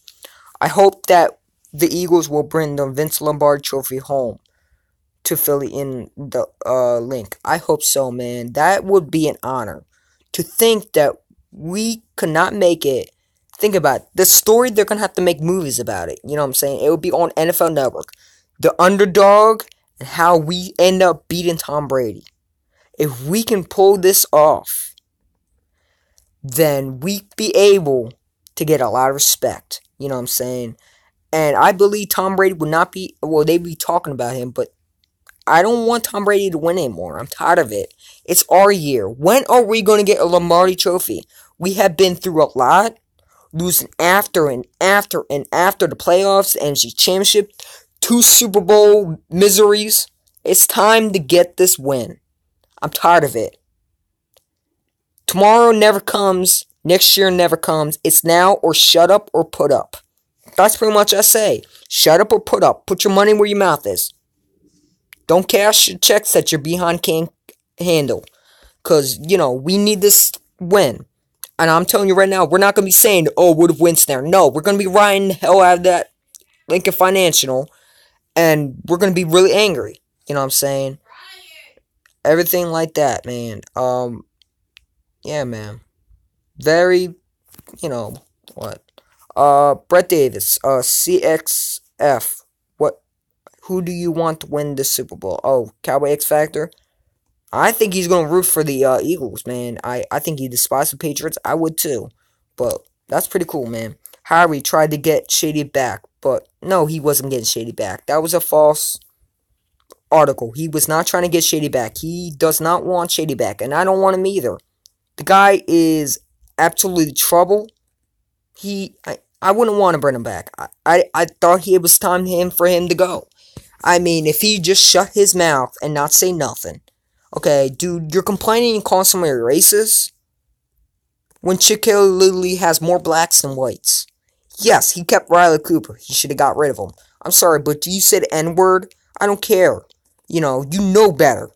I hope that the Eagles will bring the Vince Lombardi Trophy home to Philly in the link. I hope so, man. That would be an honor. To think that we could not make it. Think about it. The story, they're going to have to make movies about it. You know what I'm saying? It would be on NFL Network. The underdog and how we end up beating Tom Brady. If we can pull this off, then we'd be able to get a lot of respect. You know what I'm saying? And I believe Tom Brady would not be, well, they'd be talking about him, but I don't want Tom Brady to win anymore. I'm tired of it. It's our year. When are we going to get a Lombardi Trophy? We have been through a lot, losing after and after and after the playoffs, the NFC Championship, 2 Super Bowl miseries. It's time to get this win. I'm tired of it. Tomorrow never comes. Next year never comes. It's now or shut up or put up. That's pretty much what I say. Shut up or put up. Put your money where your mouth is. Don't cash your checks that your behind can't handle. Because, we need this win. And I'm telling you right now, we're not going to be saying, oh, what if wins there? No, we're going to be riding the hell out of that Lincoln Financial. And we're going to be really angry. You know what I'm saying? Everything like that, man. Yeah, man. Very, what? Brett Davis, CXF. Who do you want to win the Super Bowl? Oh, Cowboy X Factor? I think he's going to root for the Eagles, man. I think he despises the Patriots. I would too. But that's pretty cool, man. Harry tried to get Shady back, but no, he wasn't getting Shady back. That was a false article. He was not trying to get Shady back. He does not want Shady back, and I don't want him either. The guy is absolutely trouble. I wouldn't want to bring him back. I thought it was time for him to go. I mean, if he just shut his mouth and not say nothing. Okay, dude, you're complaining and calling somebody racist when Chip Kelly literally has more blacks than whites. Yes, he kept Riley Cooper. He should have got rid of him. I'm sorry, but you said N-word? I don't care. You know better.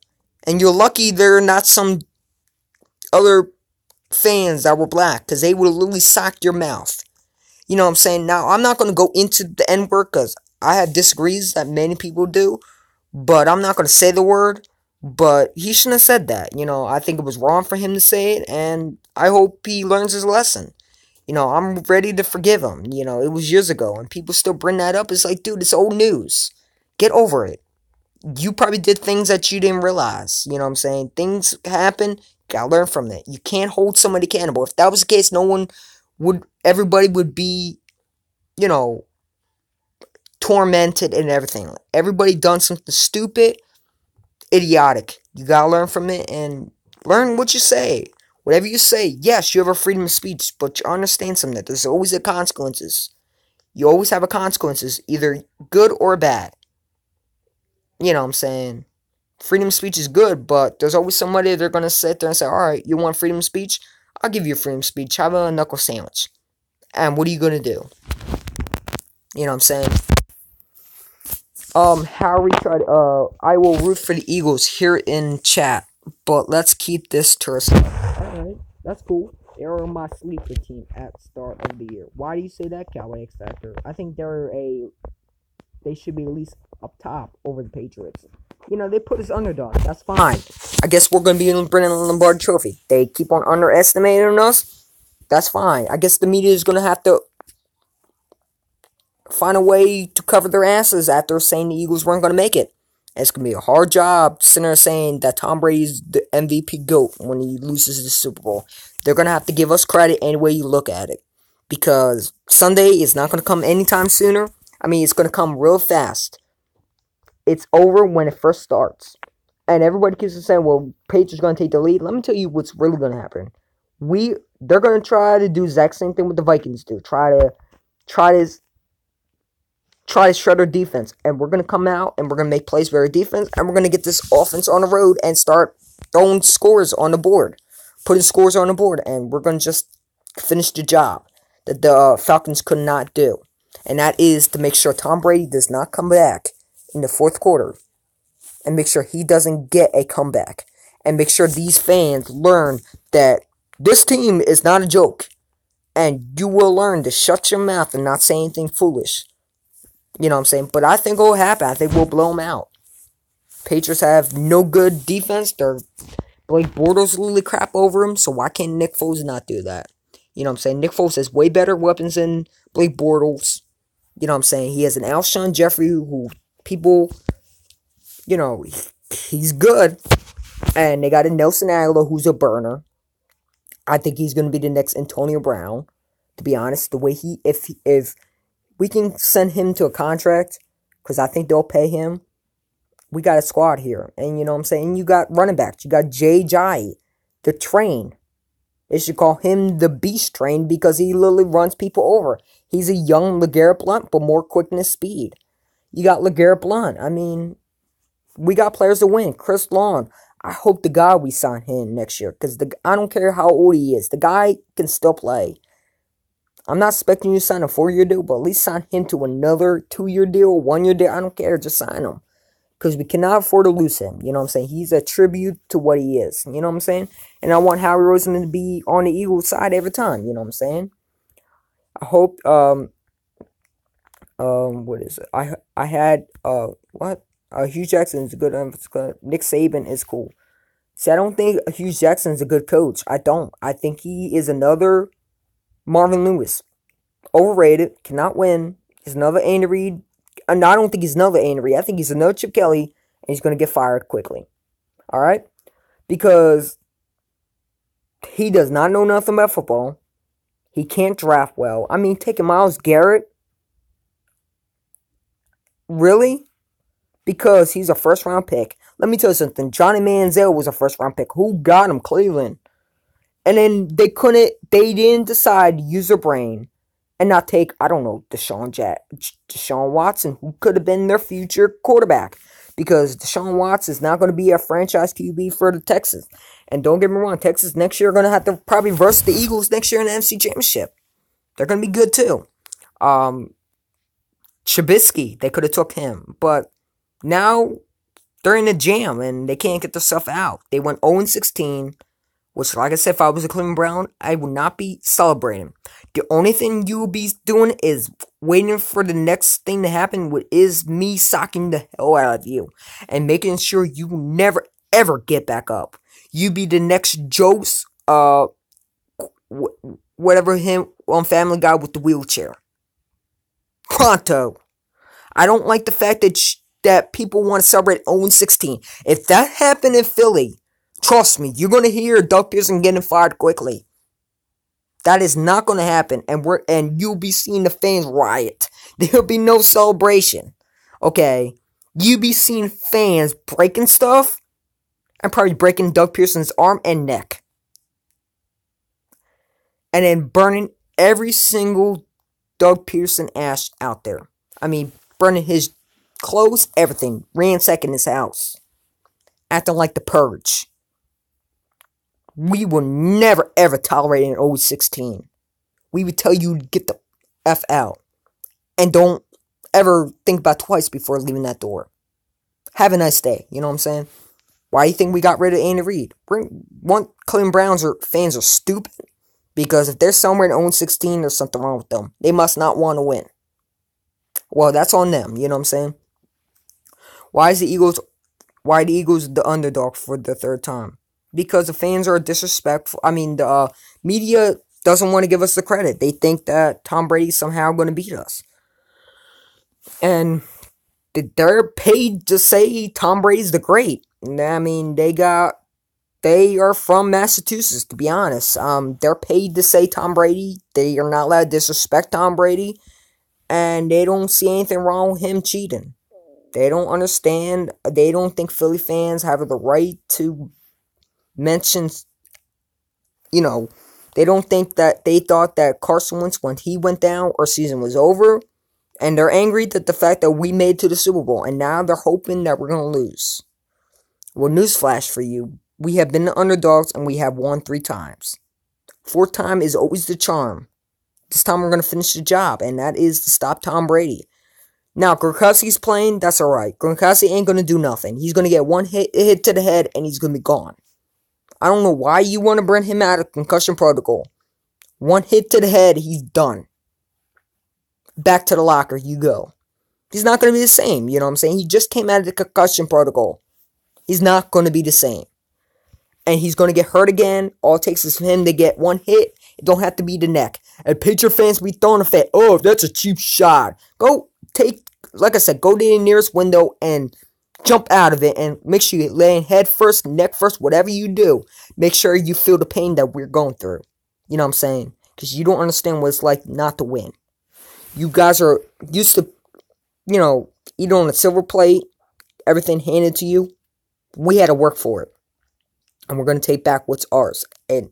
And you're lucky there are not some other fans that were black, because they would have literally socked your mouth. You know what I'm saying? Now, I'm not going to go into the N-word, because I have disagrees that many people do, but I'm not going to say the word, but he shouldn't have said that. I think it was wrong for him to say it, and I hope he learns his lesson. I'm ready to forgive him. It was years ago, and people still bring that up. It's like, dude, it's old news. Get over it. You probably did things that you didn't realize. You know what I'm saying? Things happen. Gotta learn from it. You can't hold somebody accountable. If that was the case, everybody would be, tormented and everything. Everybody done something stupid, idiotic. You gotta learn from it and learn what you say. Whatever you say, yes, you have a freedom of speech, but you understand something that there's always a consequences. You always have a consequences, either good or bad. You know what I'm saying? Freedom of speech is good, but there's always somebody they're gonna sit there and say, alright, you want freedom of speech? I'll give you freedom of speech. Have a knuckle sandwich. And what are you gonna do? You know what I'm saying? Harry tried, I will root for the Eagles here in chat, but let's keep this to ourselves. Alright, that's cool. They were my sleeper team at the start of the year. Why do you say that, Cowboy X Factor? I think they should be at least up top over the Patriots. You know, they put us underdog. That's fine. I guess we're going to be in Brennan Lombardi Trophy. They keep on underestimating us. That's fine. I guess the media is going to have to find a way to cover their asses after saying the Eagles weren't going to make it. And it's going to be a hard job sitting there saying that Tom Brady's the MVP GOAT when he loses the Super Bowl. They're going to have to give us credit any way you look at it. Because Sunday is not going to come anytime sooner. I mean, it's going to come real fast. It's over when it first starts. And everybody keeps on saying, well, Patriots going to take the lead. Let me tell you what's really going to happen. They're going to try to do the exact same thing what the Vikings do. Try to shred our defense. And we're going to come out and we're going to make plays for our defense. And we're going to get this offense on the road and start throwing scores on the board. Putting scores on the board. And we're going to just finish the job that the Falcons could not do. And that is to make sure Tom Brady does not come back in the fourth quarter. And make sure he doesn't get a comeback. And make sure these fans learn that this team is not a joke. And you will learn to shut your mouth and not say anything foolish. You know what I'm saying? But I think it will happen. I think we'll blow them out. Patriots have no good defense. Blake Bortles literally crap over them. So why can't Nick Foles not do that? You know what I'm saying? Nick Foles has way better weapons than Blake Bortles. You know what I'm saying? He has an Alshon Jeffrey who people, you know, he's good. And they got a Nelson Aguilar who's a burner. I think he's going to be the next Antonio Brown. To be honest, the way if we can send him to a contract, because I think they'll pay him, we got a squad here. And you know what I'm saying? You got running backs. You got Jay Jai, the train. They should call him the Beast Train because he literally runs people over. He's a young LeGarrette Blount, but more quickness, speed. You got LeGarrette Blount. I mean, we got players to win. Chris Long. I hope to God we sign him next year because I don't care how old he is. The guy can still play. I'm not expecting you to sign a 4-year deal, but at least sign him to another 2-year deal, 1-year deal. I don't care. Just sign him. Because we cannot afford to lose him. You know what I'm saying? He's a tribute to what he is. You know what I'm saying? And I want Howie Roseman to be on the Eagles side every time. You know what I'm saying? I hope, what is it? I had, what? Hugh Jackson is a good, Nick Saban is cool. See, I don't think Hugh Jackson is a good coach. I don't. I think he is another Marvin Lewis. Overrated. Cannot win. He's another Andy Reid. And I don't think he's another Andy Reid. I think he's another Chip Kelly. And he's going to get fired quickly. Alright? Because he does not know nothing about football. He can't draft well. I mean, taking Myles Garrett. Really? Because he's a first-round pick. Let me tell you something. Johnny Manziel was a first-round pick. Who got him? Cleveland. And then they didn't decide to use their brain and not take, I don't know, Deshaun Watson, who could have been their future quarterback. Because Deshaun Watson is not going to be a franchise QB for the Texans. And don't get me wrong, Texas next year are going to have to probably verse the Eagles next year in the NFC Championship. They're going to be good too. Trubisky, they could have took him. But now they're in a jam and they can't get themselves out. They went 0-16. Which, like I said, if I was a Cleveland Brown, I would not be celebrating. The only thing you will be doing is waiting for the next thing to happen, which is me socking the hell out of you. And making sure you never, ever get back up. You be the next Joe's, whatever him on Family Guy with the wheelchair. Pronto. I don't like the fact that people want to celebrate 0-16. If that happened in Philly, trust me, you're going to hear Doug Pearson getting fired quickly. That is not going to happen. And you'll be seeing the fans riot. There'll be no celebration. Okay? You'll be seeing fans breaking stuff. And probably breaking Doug Pearson's arm and neck. and then burning every single Doug Peterson ash out there. I mean, burning his clothes, everything, ransacking his house, acting like the purge. We will never ever tolerate an old 16. We would tell you to get the F out. And don't ever think about twice before leaving that door. Have a nice day. You know what I'm saying? Why do you think we got rid of Andy Reid? Cleveland Browns fans are stupid. Because if they're somewhere in 0-16, there's something wrong with them. They must not want to win. Well, that's on them. You know what I'm saying? Why are the Eagles the underdog for the third time? Because the fans are disrespectful. I mean, the media doesn't want to give us the credit. They think that Tom Brady's somehow going to beat us. And they're paid to say Tom Brady's the great. I mean, they are from Massachusetts, to be honest. They're paid to say Tom Brady. They are not allowed to disrespect Tom Brady. And they don't see anything wrong with him cheating. They don't understand. They don't think Philly fans have the right to mention, they don't think that they thought that Carson Wentz, when he went down, our season was over. And they're angry at the fact that we made it to the Super Bowl. And now they're hoping that we're going to lose. Well, newsflash for you. We have been the underdogs and we have won 3 times. 4th time is always the charm. This time we're going to finish the job. And that is to stop Tom Brady. Now, Gronkowski's playing. That's alright. Gronkowski ain't going to do nothing. He's going to get one hit to the head and he's going to be gone. I don't know why you want to bring him out of concussion protocol. One hit to the head, he's done. Back to the locker you go. He's not going to be the same, you know what I'm saying? He just came out of the concussion protocol. He's not going to be the same. And he's going to get hurt again. All it takes is for him to get one hit. It don't have to be the neck. And Patriot fans be throwing a fit. Oh, that's a cheap shot. Go to the nearest window and jump out of it. And make sure you lay in head first, neck first, whatever you do. Make sure you feel the pain that we're going through. You know what I'm saying? Because you don't understand what it's like not to win. You guys are used to, eat on a silver plate, everything handed to you. We had to work for it. And we're going to take back what's ours. And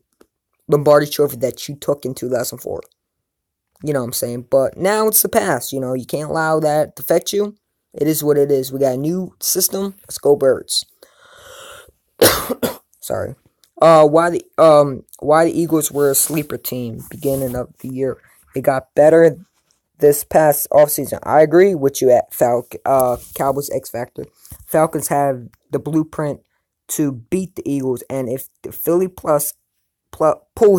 Lombardi Trophy that you took in 2004. You know what I'm saying? But now it's the past. You can't allow that to affect you. It is what it is. We got a new system. Let's go Birds. Sorry. Why the Eagles were a sleeper team beginning of the year. They got better this past offseason. I agree with you at Cowboys X Factor. Falcons have the blueprint to beat the Eagles, and if the Philly pulls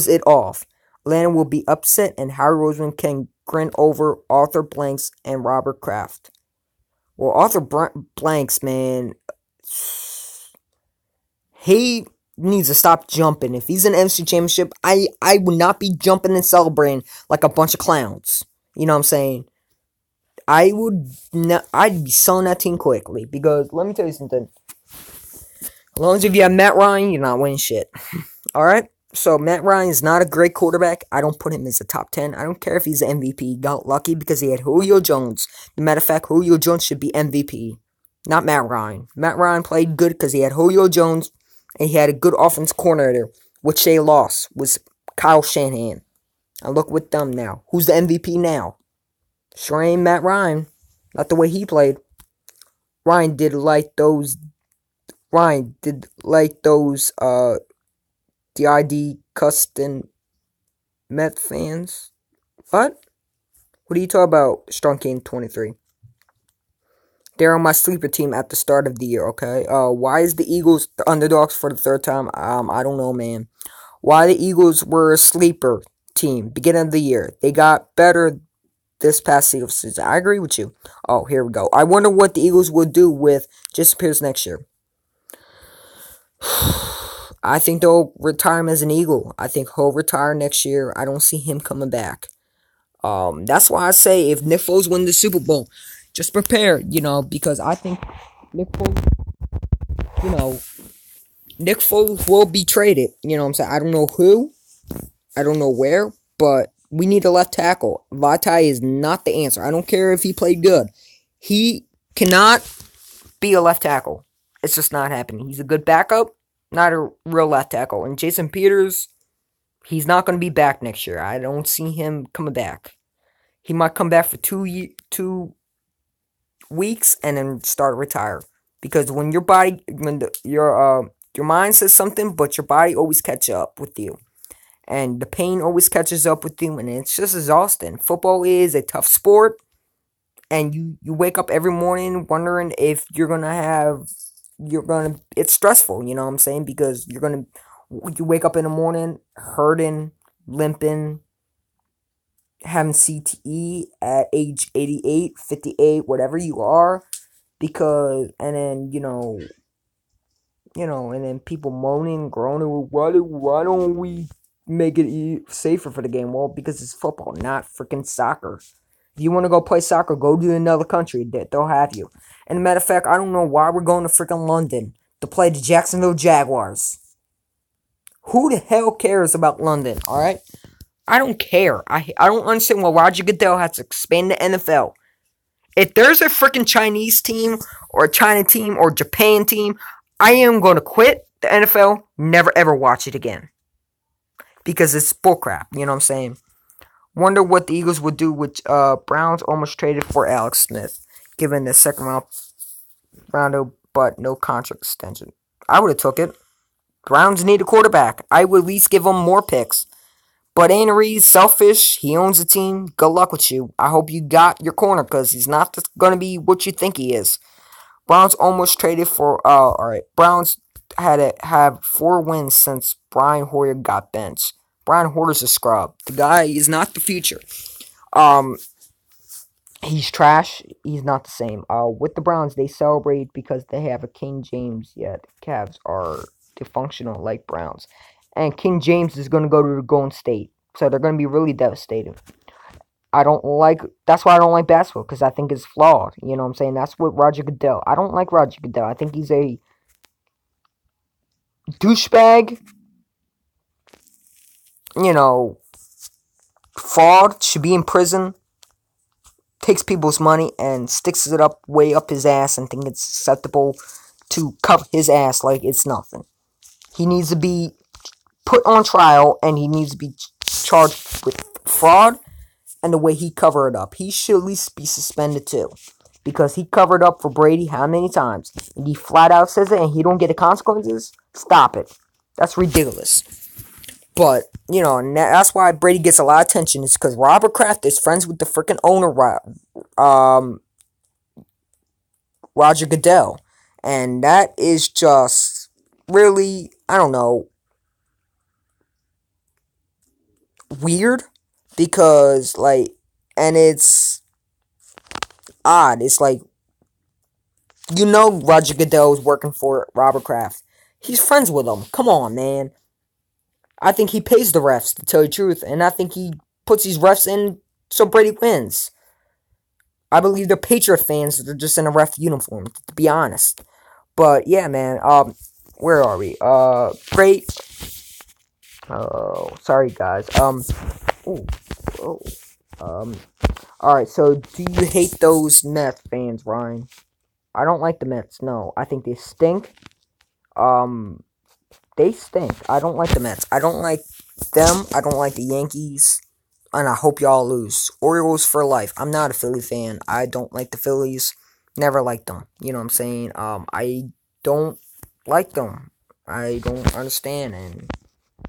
it off, Atlanta will be upset, and Harry Roseman can grin over Arthur Blanks and Robert Kraft. Well, Arthur Blanks, man, he needs to stop jumping. If he's in the NFC Championship, I would not be jumping and celebrating like a bunch of clowns. You know what I'm saying? I'd be selling that team quickly. Because, let me tell you something. As long as if you have Matt Ryan, you're not winning shit. Alright? So, Matt Ryan is not a great quarterback. I don't put him as a top 10. I don't care if he's the MVP. He got lucky because he had Julio Jones. As a matter of fact, Julio Jones should be MVP. Not Matt Ryan. Matt Ryan played good because he had Julio Jones. And he had a good offense coordinator. Which they lost. Was Kyle Shanahan. And look with them now. Who's the MVP now? Sure ain't Matt Ryan. Not the way he played. Ryan did like those DID custom Met fans. What? What are you talking about, Strong King 23? They're on my sleeper team at the start of the year, okay? Why is the Eagles the underdogs for the 3rd time? I don't know, man. Why the Eagles were a sleeper team beginning of the year. They got better this past season. I agree with you. Oh, here we go. I wonder what the Eagles will do with Jason Pierce next year. I think they'll retire him as an Eagle. I think he'll retire next year. I don't see him coming back. That's why I say if Nick Foles wins the Super Bowl, just prepare, because I think Nick Foles will be traded. You know what I'm saying? I don't know who. I don't know where, but we need a left tackle. Vitae is not the answer. I don't care if he played good. He cannot be a left tackle. It's just not happening. He's a good backup, not a real left tackle. And Jason Peters, He's not going to be back next year. I don't see him coming back. He might come back for 2 weeks and then start retire. Because when your body, when your mind says something, but your body always catches up with you, and the pain always catches up with you, and it's just exhausting. Football is a tough sport, and you wake up every morning wondering if it's stressful, you know what I'm saying? Because you wake up in the morning hurting, limping, having CTE at age 88, 58, whatever you are, because, and then, and then people moaning, groaning, why don't we make it safer for the game? Well, because it's football, not freaking soccer. If you want to go play soccer, go to another country. They'll have you. And a matter of fact, I don't know why we're going to freaking London to play the Jacksonville Jaguars. Who the hell cares about London, alright? I don't care. I don't understand why Roger Goodell has to expand the NFL. If there's a freaking Chinese team, or a China team, or Japan team, I am going to quit the NFL, never ever watch it again. Because it's bullcrap, you know what I'm saying? Wonder what the Eagles would do with Browns almost traded for Alex Smith, given the second rounder, but no contract extension. I would have took it. Browns need a quarterback. I would at least give them more picks. But Henry's selfish. He owns the team. Good luck with you. I hope you got your corner, because he's not going to be what you think he is. Browns almost traded for. Alright. Browns have 4 wins since Brian Hoyer got benched. Brian Hoyer's a scrub. The guy is not the future. Um, he's trash. He's not the same. With the Browns, they celebrate because they have a King James. Yet Cavs are dysfunctional like Browns, and King James is going to go to the Golden State, so they're going to be really devastated. That's why I don't like basketball, because I think it's flawed. You know what I'm saying? That's what Roger Goodell. I don't like Roger Goodell. I think he's a douchebag. You know, fraud, should be in prison, takes people's money and sticks it up way up his ass and think it's acceptable to cover his ass like it's nothing. He needs to be put on trial, and he needs to be charged with fraud and the way he covered it up. He should at least be suspended too, because he covered up for Brady how many times? And he flat out says it and he don't get the consequences? Stop it. That's ridiculous. But, and that's why Brady gets a lot of attention. It's because Robert Kraft is friends with the freaking owner, Roger Goodell. And that is just really, I don't know, weird. Because, and it's odd. It's like, Roger Goodell is working for Robert Kraft. He's friends with him. Come on, man. I think he pays the refs, to tell you the truth. And I think he puts these refs in so Brady wins. I believe they're Patriot fans that are just in a ref uniform, to be honest. But, yeah, man. Where are we? Great. Oh, sorry, guys. Alright, so do you hate those Mets fans, Ryan? I don't like the Mets, no. I think they stink. They stink. I don't like the Mets. I don't like them. I don't like the Yankees. And I hope y'all lose. Orioles for life. I'm not a Philly fan. I don't like the Phillies. Never liked them. You know what I'm saying? I don't like them. I don't understand, and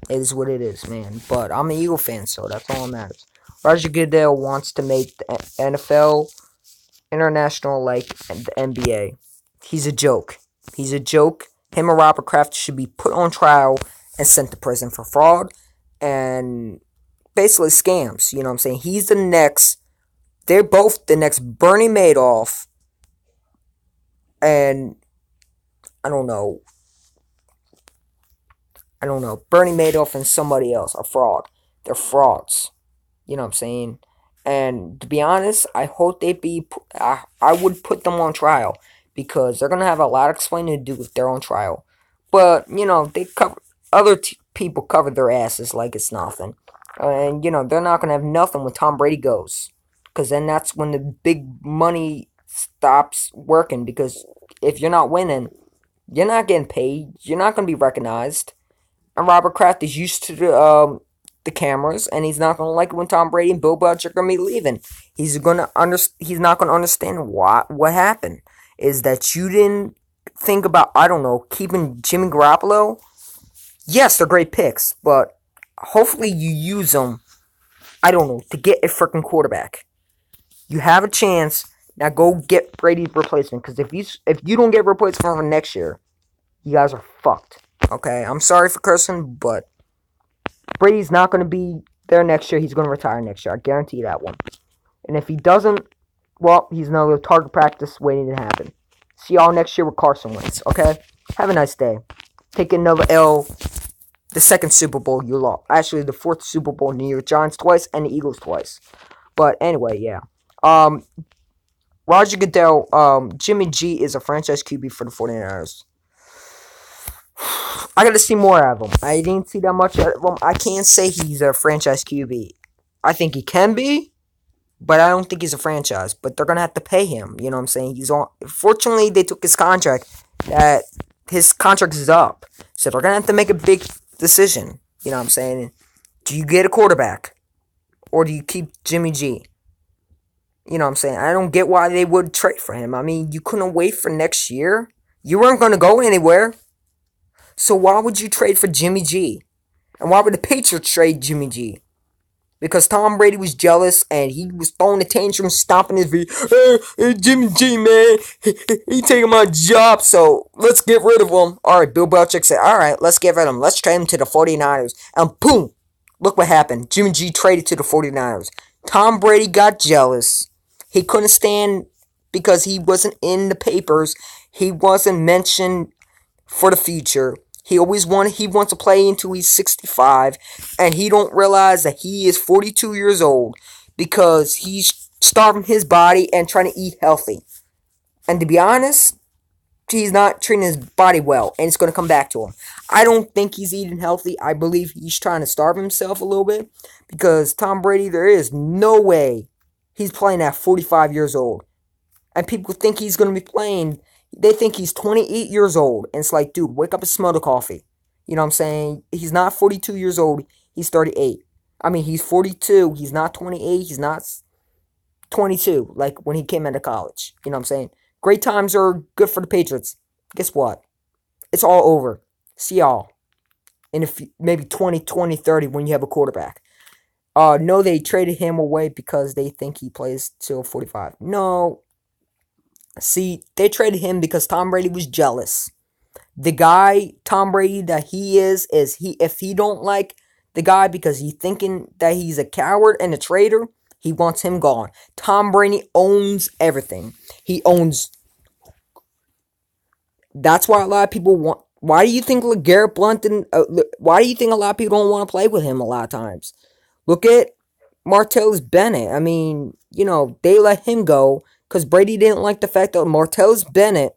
it is what it is, man. But I'm an Eagle fan, so that's all that matters. Roger Goodell wants to make the NFL international like the NBA. He's a joke. He's a joke. Him and Robert Kraft should be put on trial and sent to prison for fraud and basically scams. You know what I'm saying? They're both the next Bernie Madoff, and I don't know, Bernie Madoff and somebody else are fraud. They're frauds. You know what I'm saying? And to be honest, I hope I would put them on trial, because they're gonna have a lot of explaining to do if they're on trial. But they people cover their asses like it's nothing, and they're not gonna have nothing when Tom Brady goes, because then that's when the big money stops working. Because if you're not winning, you're not getting paid. You're not gonna be recognized. And Robert Kraft is used to the cameras, and he's not gonna like it when Tom Brady and Bill Belichick are gonna be leaving. He's not gonna understand what happened. Is that you didn't think about, I don't know, keeping Jimmy Garoppolo? Yes, they're great picks, but hopefully you use them, I don't know, to get a freaking quarterback. You have a chance. Now go get Brady's replacement, because if you don't get replacement for next year, you guys are fucked. Okay, I'm sorry for cursing, but Brady's not going to be there next year. He's going to retire next year. I guarantee that one. And if he doesn't, well, he's another target practice waiting to happen. See y'all next year with Carson Wentz, okay? Have a nice day. Take another L. The second Super Bowl you lost. Actually, the fourth Super Bowl. New York Giants twice and the Eagles twice. But anyway, yeah. Roger Goodell, Jimmy G is a franchise QB for the 49ers. I gotta see more of him. I didn't see that much of him. I can't say he's a franchise QB. I think he can be, but I don't think he's a franchise. But they're gonna have to pay him. You know what I'm saying? He's on. Fortunately, they took his contract. That his contract is up, so they're gonna have to make a big decision. You know what I'm saying? Do you get a quarterback, or do you keep Jimmy G? You know what I'm saying? I don't get why they would trade for him. I mean, you couldn't wait for next year. You weren't gonna go anywhere. So why would you trade for Jimmy G? And why would the Patriots trade Jimmy G? Because Tom Brady was jealous and he was throwing a tantrum, stomping his feet. Hey, Jimmy G, man, he taking my job, so let's get rid of him. Alright, Bill Belichick said, alright, let's get rid of him. Let's trade him to the 49ers. And boom, look what happened. Jimmy G traded to the 49ers. Tom Brady got jealous. He couldn't stand because he wasn't in the papers. He wasn't mentioned for the future. He wants to play until he's 65, and he don't realize that he is 42 years old because he's starving his body and trying to eat healthy. And to be honest, he's not treating his body well, and it's going to come back to him. I don't think he's eating healthy. I believe he's trying to starve himself a little bit because Tom Brady, there is no way he's playing at 45 years old. And people think he's going to be playing. They think he's 28 years old. And it's like, dude, wake up and smell the coffee. You know what I'm saying? He's not 42 years old. He's 38. I mean, he's 42. He's not 28. He's not 22, like when he came out of college. You know what I'm saying? Great times are good for the Patriots. Guess what? It's all over. See y'all in maybe 20, 30 when you have a quarterback. No, they traded him away because they think he plays till 45. No. See, they traded him because Tom Brady was jealous. The guy, Tom Brady, that he is if he don't like the guy because he's thinking that he's a coward and a traitor, he wants him gone. Tom Brady owns everything. He owns. That's why a lot of people want. Why do you think LeGarrette Blount didn't? Why do you think a lot of people don't want to play with him a lot of times? Look at Martellus Bennett. I mean, you know, they let him go because Brady didn't like the fact that Martellus Bennett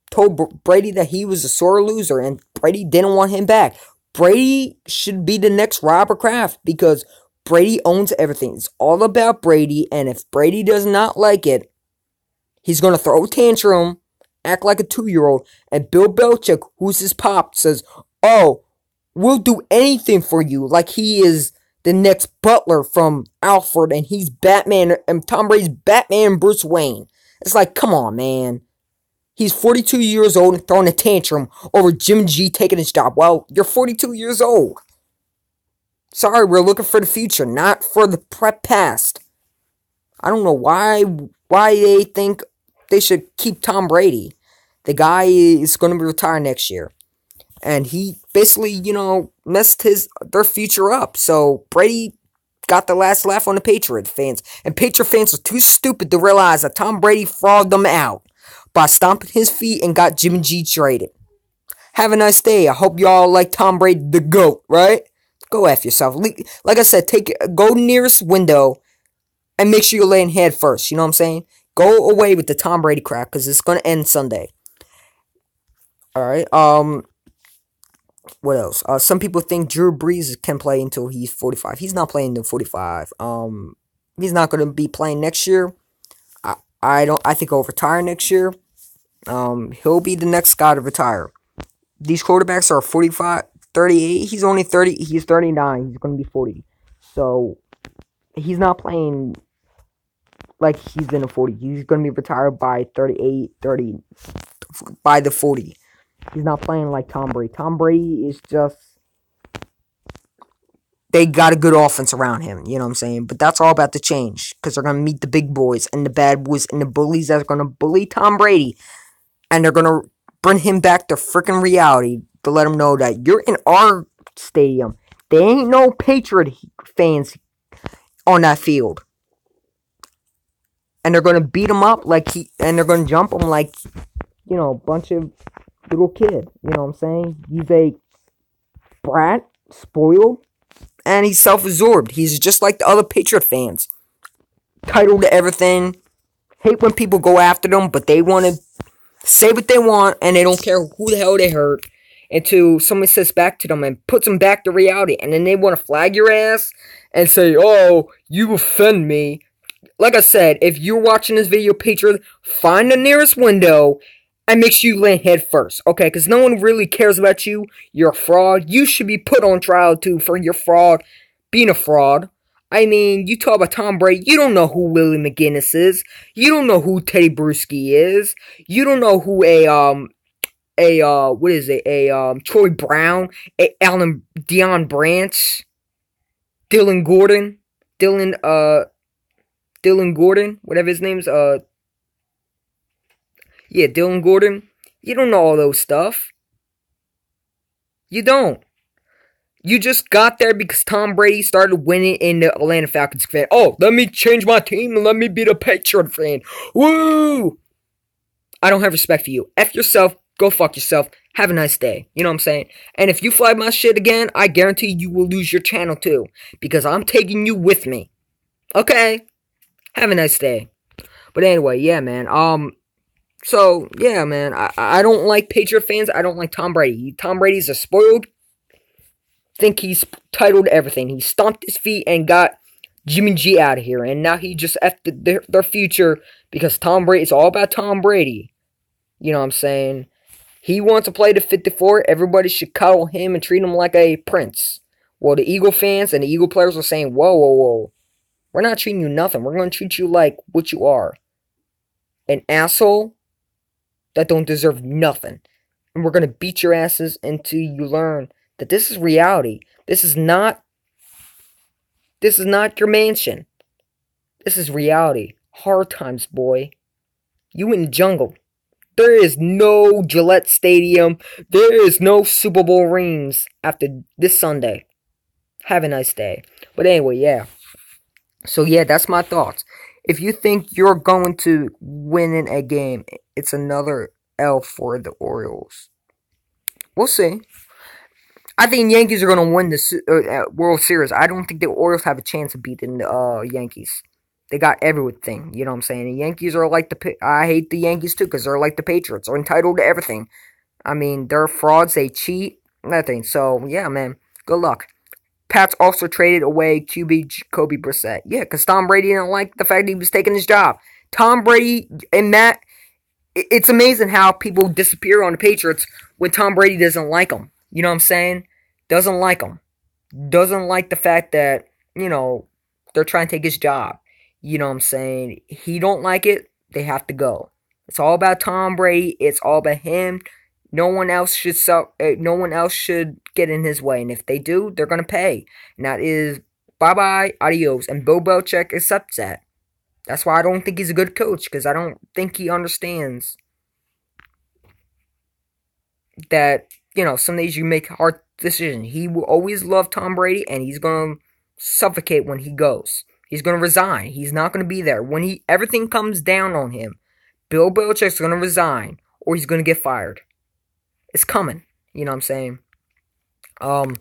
told Brady that he was a sore loser and Brady didn't want him back. Brady should be the next Robert Kraft because Brady owns everything. It's all about Brady, and if Brady does not like it, he's going to throw a tantrum, act like a 2-year-old, and Bill Belichick, who's his pop, says, oh, we'll do anything for you, like he is the next Butler from Alfred, and he's Batman, and Tom Brady's Batman and Bruce Wayne. It's like, come on, man. He's 42 years old and throwing a tantrum over Jimmy G taking his job. Well, you're 42 years old. Sorry, we're looking for the future, not for the past. I don't know why they think they should keep Tom Brady. The guy is going to be retired next year. And he basically, you know, messed their future up. So Brady got the last laugh on the Patriot fans. And Patriot fans are too stupid to realize that Tom Brady frauded them out by stomping his feet and got Jimmy G traded. Have a nice day. I hope y'all like Tom Brady the GOAT, right? Go F yourself. Like I said, go nearest window and make sure you're laying head first. You know what I'm saying? Go away with the Tom Brady crap because it's going to end Sunday. Alright, what else? Some people think Drew Brees can play until he's 45. He's not playing until 45. He's not going to be playing next year. I think he'll retire next year. He'll be the next guy to retire. These quarterbacks are 45. 38. He's only 30. He's 39. He's going to be 40. So, he's not playing like he's in the 40. He's going to be retired by 38, 30, by the 40. He's not playing like Tom Brady. Tom Brady is just, they got a good offense around him, you know what I'm saying? But that's all about to change, because they're going to meet the big boys and the bad boys and the bullies that are going to bully Tom Brady, and they're going to bring him back to freaking reality to let him know that you're in our stadium. There ain't no Patriot fans on that field. And they're going to beat him up and they're going to jump him like, you know, a bunch of little kid. You know what I'm saying? He's a brat, spoiled, and he's self-absorbed. He's just like the other Patriot fans. Titled to everything. Hate when people go after them, but they want to say what they want, and they don't care who the hell they hurt, until somebody says back to them and puts them back to reality, and then they want to flag your ass and say, oh, you offend me. Like I said, if you're watching this video, Patriot, find the nearest window and make sure you land head first, okay? Because no one really cares about you. You're a fraud. You should be put on trial, too, for your fraud, being a fraud. I mean, you talk about Tom Brady, you don't know who Willie McGinnis is. You don't know who Teddy Bruschi is. You don't know who Troy Brown, Deion Branch, Dylan Gordon, whatever his name's, Dylan Gordon. You don't know all those stuff. You don't. You just got there because Tom Brady started winning in the Atlanta Falcons fan. Oh, let me change my team and let me be the Patriot fan. Woo! I don't have respect for you. F yourself. Go fuck yourself. Have a nice day. You know what I'm saying? And if you flag my shit again, I guarantee you will lose your channel too. Because I'm taking you with me. Okay? Have a nice day. But anyway, yeah, man. So, yeah, man. I don't like Patriot fans. I don't like Tom Brady. Tom Brady's a spoiled. Think he's titled everything. He stomped his feet and got Jimmy G out of here. And now he just effed their future because Tom Brady. It's all about Tom Brady. You know what I'm saying? He wants to play the 54. Everybody should cuddle him and treat him like a prince. Well, the Eagle fans and the Eagle players are saying, whoa, whoa, whoa. We're not treating you nothing. We're going to treat you like what you are. An asshole that don't deserve nothing. And we're going to beat your asses until you learn that this is reality. This is not your mansion. This is reality. Hard times, boy. You in the jungle. There is no Gillette Stadium. There is no Super Bowl rings after this Sunday. Have a nice day. But anyway, yeah. So yeah, that's my thoughts. If you think you're going to win in a game, it's another L for the Orioles. We'll see. I think Yankees are going to win the World Series. I don't think the Orioles have a chance of beating the Yankees. They got everything, you know what I'm saying? The Yankees are like I hate the Yankees too, because they're like the Patriots. They're entitled to everything. I mean, they're frauds, they cheat, nothing. So, yeah, man, good luck. Pats also traded away QB Jacoby Brissett. Yeah, because Tom Brady didn't like the fact that he was taking his job. Tom Brady and Matt, it's amazing how people disappear on the Patriots when Tom Brady doesn't like them. You know what I'm saying? Doesn't like them. Doesn't like the fact that, you know, they're trying to take his job. You know what I'm saying? He don't like it, they have to go. It's all about Tom Brady. It's all about him. No one else should get in his way. And if they do, they're going to pay. And that is bye-bye, adios. And Bill Belichick accepts that. That's why I don't think he's a good coach. Because I don't think he understands that, you know, some days you make hard decisions. He will always love Tom Brady. And he's going to suffocate when he goes. He's going to resign. He's not going to be there. When everything comes down on him, Bill Belichick's going to resign or he's going to get fired. It's coming. You know what I'm saying?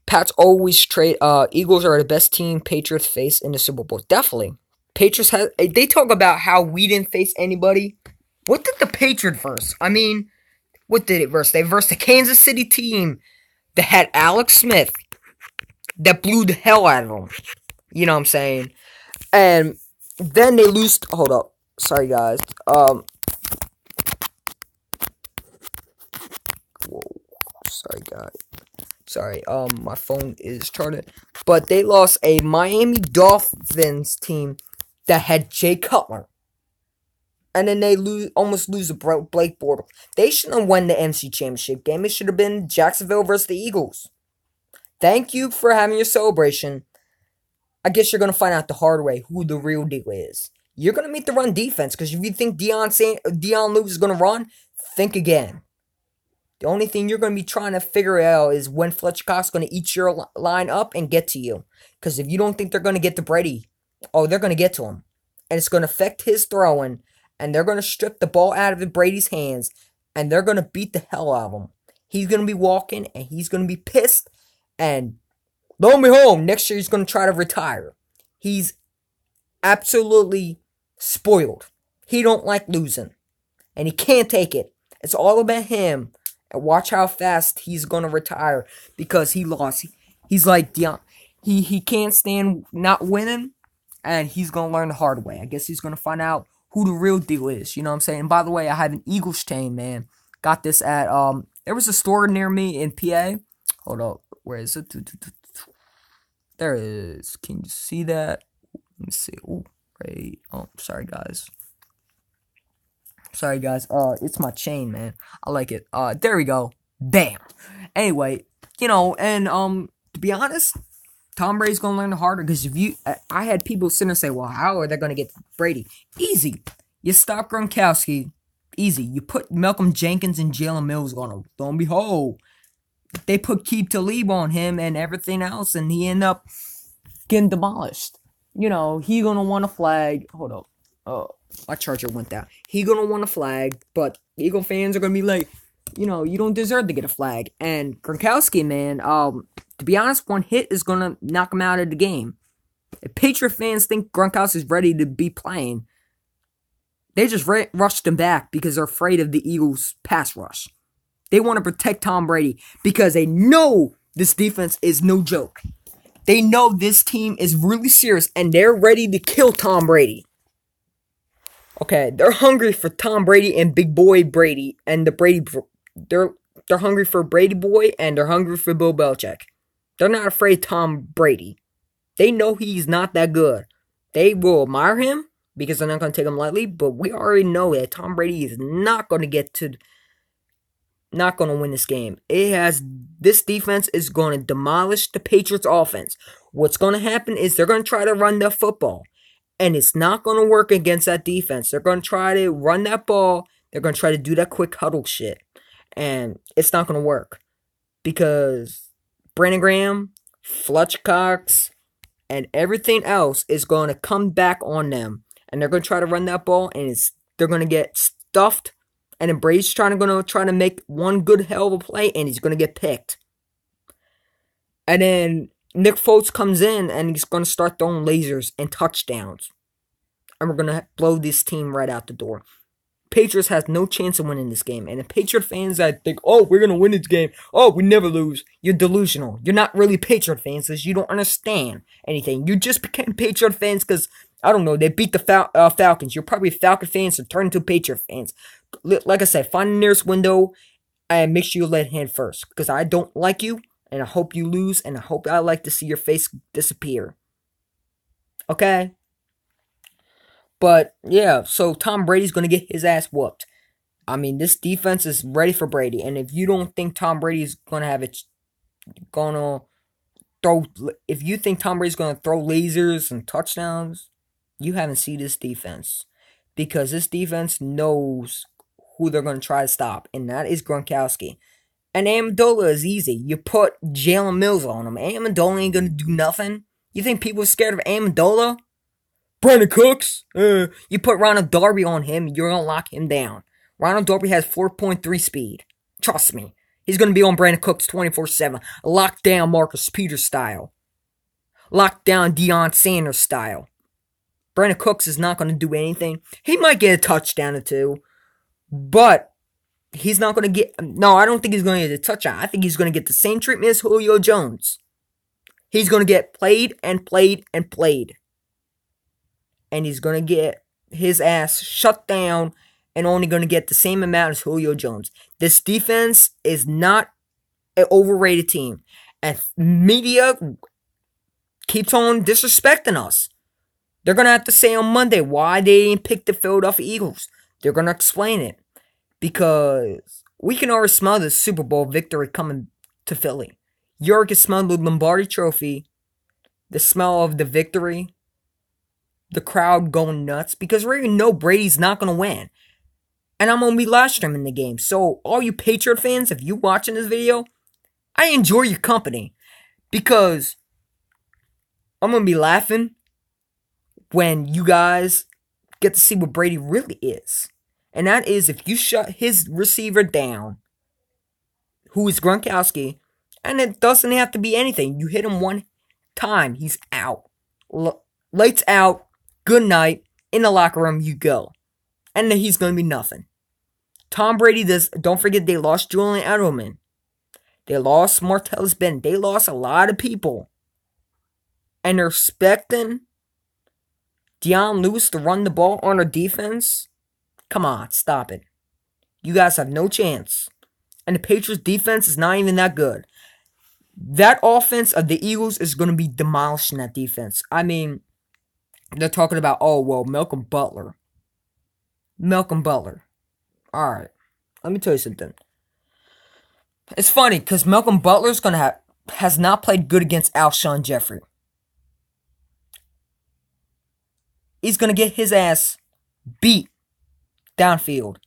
Pats always trade. Eagles are the best team Patriots face in the Super Bowl. Definitely. Patriots they talk about how we didn't face anybody. What did the Patriots verse? I mean, what did it verse? They versed the Kansas City team that had Alex Smith that blew the hell out of them. You know what I'm saying? And then they lose. Hold up. Sorry, guys. Whoa. Sorry, guys. Sorry, my phone is charging. But they lost a Miami Dolphins team that had Jay Cutler. And then they almost lose to Blake Bortles. They shouldn't have won the NFC Championship game. It should have been Jacksonville versus the Eagles. Thank you for having your celebration. I guess you're going to find out the hard way who the real deal is. You're going to meet the run defense, because if you think Dion Lewis is going to run, think again. The only thing you're going to be trying to figure out is when Fletcher Cox is going to eat your line up and get to you. Because if you don't think they're going to get to Brady, they're going to get to him. And it's going to affect his throwing. And they're going to strip the ball out of Brady's hands. And they're going to beat the hell out of him. He's going to be walking and he's going to be pissed. And lo and behold, next year he's going to try to retire. He's absolutely spoiled. He don't like losing. And he can't take it. It's all about him. And watch how fast he's going to retire because he lost. He's like Dion. He can't stand not winning, and he's going to learn the hard way. I guess he's going to find out who the real deal is. You know what I'm saying? And by the way, I have an Eagles chain, man. Got this at, there was a store near me in PA. Hold up. Where is it? There it is. Can you see that? Let me see. Oh, great. Oh, sorry, guys. Sorry, guys. It's my chain, man. I like it. There we go. Bam. Anyway, and, to be honest, Tom Brady's gonna learn the harder, because I had people sitting and say, well, how are they gonna get Brady? Easy. You stop Gronkowski. Easy. You put Malcolm Jenkins and Jalen Mills on him. Don't behold. They put Keep Talib on him and everything else, and he ended up getting demolished. He gonna want a flag. Hold up. My charger went down. He gonna want a flag, but Eagle fans are gonna be like, you don't deserve to get a flag. And Gronkowski, man, to be honest, one hit is gonna knock him out of the game. If Patriot fans think Gronkowski's ready to be playing, they just rushed him back because they're afraid of the Eagles' pass rush. They want to protect Tom Brady because they know this defense is no joke. They know this team is really serious, and they're ready to kill Tom Brady. Okay, they're hungry for Tom Brady and Big Boy Brady and the Brady. They're hungry for Brady Boy, and they're hungry for Bill Belichick. They're not afraid of Tom Brady. They know he's not that good. They will admire him because they're not going to take him lightly, but we already know that Tom Brady is not going to win this game. This defense is going to demolish the Patriots offense. What's going to happen is they're going to try to run the football. And it's not going to work against that defense. They're going to try to run that ball. They're going to try to do that quick huddle shit. And it's not going to work. Because Brandon Graham, Fletcher Cox, and everything else is going to come back on them. And they're going to try to run that ball. And they're going to get stuffed. And then Brady's going to try to make one good hell of a play. And he's going to get picked. And then Nick Foles comes in and he's going to start throwing lasers and touchdowns. And we're going to blow this team right out the door. Patriots has no chance of winning this game. And the Patriot fans that think, oh, we're going to win this game. Oh, we never lose. You're delusional. You're not really Patriot fans because you don't understand anything. You just became Patriot fans because, I don't know, they beat the Falcons. You're probably Falcon fans that turn into Patriot fans. Like I said, find the nearest window and make sure you let hand first. Because I don't like you. And I hope you lose, and I like to see your face disappear. Okay? But, yeah, so Tom Brady's going to get his ass whooped. I mean, this defense is ready for Brady. And if you don't think Tom Brady's going to have it, if you think Tom Brady's going to throw lasers and touchdowns, you haven't seen this defense. Because this defense knows who they're going to try to stop, and that is Gronkowski. And Amendola is easy. You put Jalen Mills on him. Amendola ain't gonna do nothing. You think people are scared of Amendola? Brandon Cooks? You put Ronald Darby on him, you're gonna lock him down. Ronald Darby has 4.3 speed. Trust me. He's gonna be on Brandon Cooks 24/7. Lock down Marcus Peters style. Lock down Deion Sanders style. Brandon Cooks is not gonna do anything. He might get a touchdown or two. But he's not going to get... No, I don't think he's going to get a touchdown. I think he's going to get the same treatment as Julio Jones. He's going to get played and played and played. And he's going to get his ass shut down and only going to get the same amount as Julio Jones. This defense is not an overrated team. And media keeps on disrespecting us. They're going to have to say on Monday why they didn't pick the Philadelphia Eagles. They're going to explain it. Because we can already smell the Super Bowl victory coming to Philly. You already can smell the Lombardi Trophy, the smell of the victory, the crowd going nuts. Because we already know Brady's not going to win. And I'm going to be live streaming the game. So, all you Patriot fans, if you're watching this video, I enjoy your company. Because I'm going to be laughing when you guys get to see what Brady really is. And that is if you shut his receiver down, who is Gronkowski, and it doesn't have to be anything. You hit him one time, he's out. Lights out, good night, in the locker room you go. And then he's going to be nothing. Tom Brady does, don't forget they lost Julian Edelman. They lost Martellus Bennett. They lost a lot of people. And they're expecting Deion Lewis to run the ball on our defense? Come on, stop it. You guys have no chance. And the Patriots defense is not even that good. That offense of the Eagles is going to be demolishing that defense. I mean, they're talking about, oh, well, Malcolm Butler. Alright, let me tell you something. It's funny, because Malcolm Butler's has not played good against Alshon Jeffrey. He's going to get his ass beat downfield.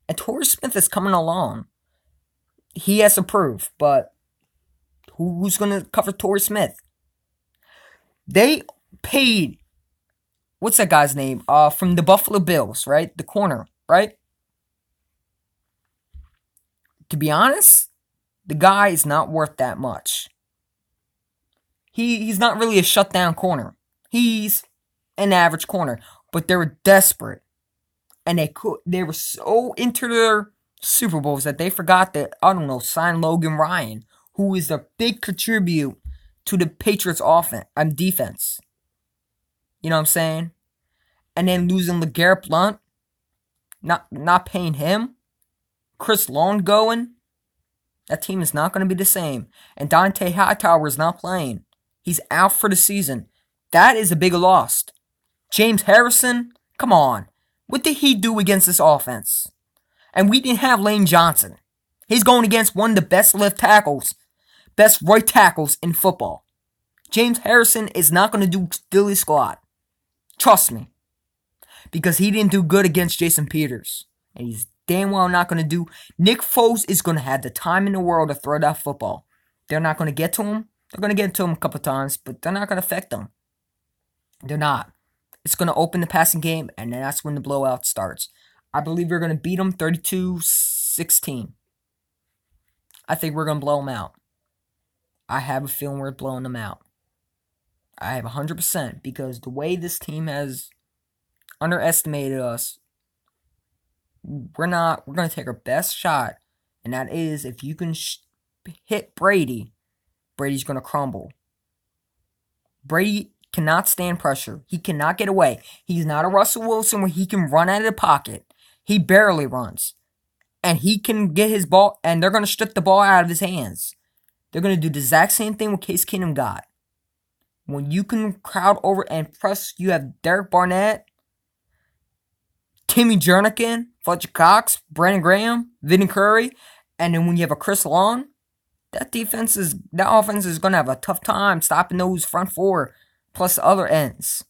And Torrey Smith is coming along. He has to prove, but who's going to cover Torrey Smith? They paid, what's that guy's name? From the Buffalo Bills, right? The corner, right? To be honest, the guy is not worth that much. He's not really a shutdown corner. He's an average corner, but they were desperate. And they were so into their Super Bowls that they forgot that, I don't know, sign Logan Ryan, who is a big contribute to the Patriots defense. You know what I'm saying? And then losing LeGarrette Blount, not paying him, Chris Long going, that team is not going to be the same. And Dante Hightower is not playing. He's out for the season. That is a big loss. James Harrison, come on. What did he do against this offense? And we didn't have Lane Johnson. He's going against one of the best left tackles, best right tackles in football. James Harrison is not going to do dilly squat. Trust me. Because he didn't do good against Jason Peters. And he's damn well not going to do. Nick Foles is going to have the time in the world to throw that football. They're not going to get to him. They're going to get to him a couple times, but they're not going to affect him. They're not. It's going to open the passing game, and then that's when the blowout starts. I believe we're going to beat them 32-16. I think we're going to blow them out. I have a feeling we're blowing them out. I have 100%, because the way this team has underestimated us, we're going to take our best shot, and that is if you can hit Brady, Brady's going to crumble. Brady cannot stand pressure. He cannot get away. He's not a Russell Wilson where he can run out of the pocket. He barely runs. And he can get his ball, and they're going to strip the ball out of his hands. They're going to do the exact same thing what Case Keenum got. When you can crowd over and press, you have Derek Barnett, Timmy Jernigan, Fletcher Cox, Brandon Graham, Vinny Curry, and then when you have a Chris Long, that offense is going to have a tough time stopping those front four plus the other ends.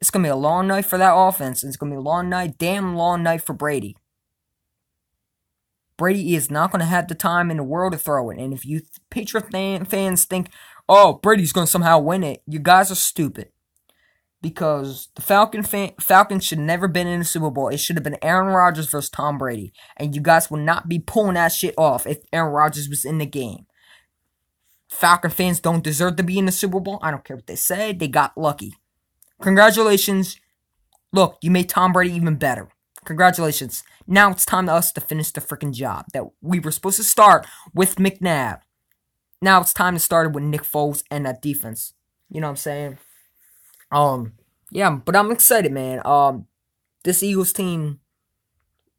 It's going to be a long night for that offense. It's going to be a long night, damn long night for Brady. Brady is not going to have the time in the world to throw it. And if you Patriot fans think, oh, Brady's going to somehow win it, you guys are stupid. Because the Falcons should never been in the Super Bowl. It should have been Aaron Rodgers versus Tom Brady. And you guys will not be pulling that shit off if Aaron Rodgers was in the game. Falcon fans don't deserve to be in the Super Bowl. I don't care what they say. They got lucky. Congratulations. Look, you made Tom Brady even better. Congratulations. Now it's time to us to finish the freaking job that we were supposed to start with McNabb. Now it's time to start it with Nick Foles and that defense. You know what I'm saying? Yeah, but I'm excited, man. This Eagles team,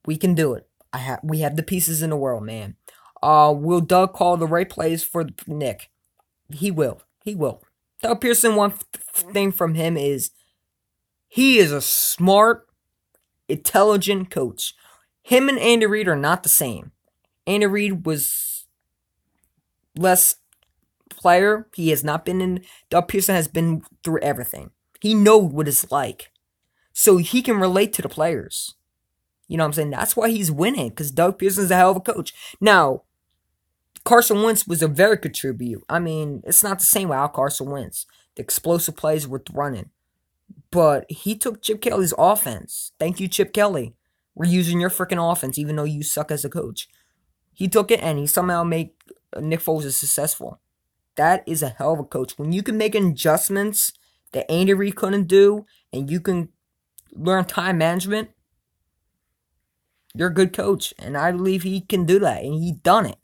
we can do it. We have the pieces in the world, man. Will Doug call the right plays for Nick? He will. He will. Doug Pearson, one thing from him is he is a smart, intelligent coach. Him and Andy Reid are not the same. Andy Reid was less player. He has not been in. Doug Pearson has been through everything. He knows what it's like. So he can relate to the players. You know what I'm saying? That's why he's winning, because Doug Pearson's a hell of a coach. Now, Carson Wentz was a very good tribute. I mean, it's not the same without Carson Wentz. The explosive plays were running. But he took Chip Kelly's offense. Thank you, Chip Kelly. We're using your freaking offense, even though you suck as a coach. He took it, and he somehow made Nick Foles successful. That is a hell of a coach. When you can make adjustments that Andy Reid couldn't do, and you can learn time management, you're a good coach. And I believe he can do that, and he done it.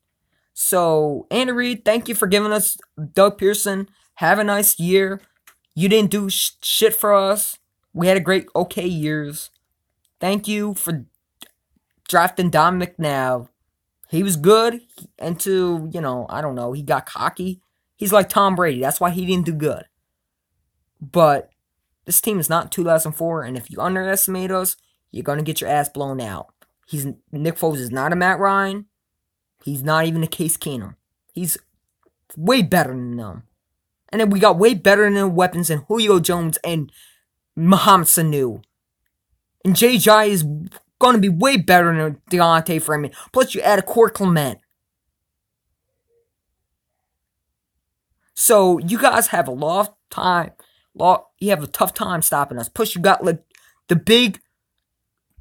So, Andy Reid, thank you for giving us Doug Pearson. Have a nice year. You didn't do shit for us. We had a great, okay years. Thank you for drafting Don McNabb. He was good until, I don't know, he got cocky. He's like Tom Brady. That's why he didn't do good. But this team is not 2004, and if you underestimate us, you're going to get your ass blown out. Nick Foles is not a Matt Ryan. He's not even a Case Keenum. He's way better than them. And then we got way better than weapons than Julio Jones and Mohamed Sanu. And J.J. is going to be way better than Deontay Freeman. Plus, you add a Court Clement. So, you guys have you have a tough time stopping us. Plus, you got the big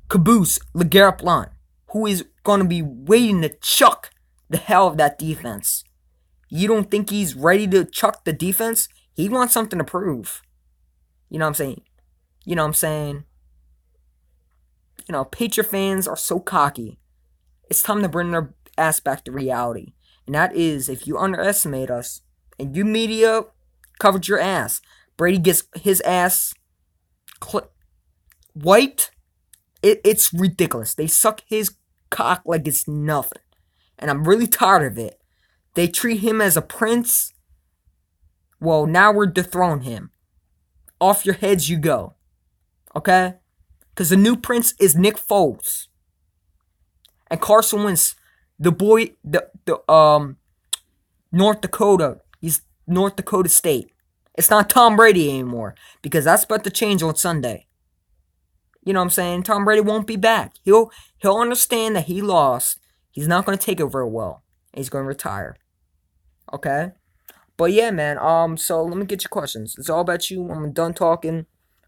caboose, LeGarrette Blount, who is going to be waiting to chuck the hell of that defense. You don't think he's ready to chuck the defense? He wants something to prove. You know what I'm saying? Patriot fans are so cocky. It's time to bring their ass back to reality. And that is, if you underestimate us, and you media covered your ass, Brady gets his ass wiped. It's ridiculous. They suck his cock like it's nothing. And I'm really tired of it. They treat him as a prince. Well, now we're dethroning him. Off your heads you go. Okay? Because the new prince is Nick Foles. And Carson Wentz, the boy, North Dakota. He's North Dakota State. It's not Tom Brady anymore. Because that's about to change on Sunday. You know what I'm saying? Tom Brady won't be back. He'll understand that he lost. He's not going to take it very well. He's going to retire. Okay? But yeah, man. So let me get your questions. It's all about you. I'm done talking.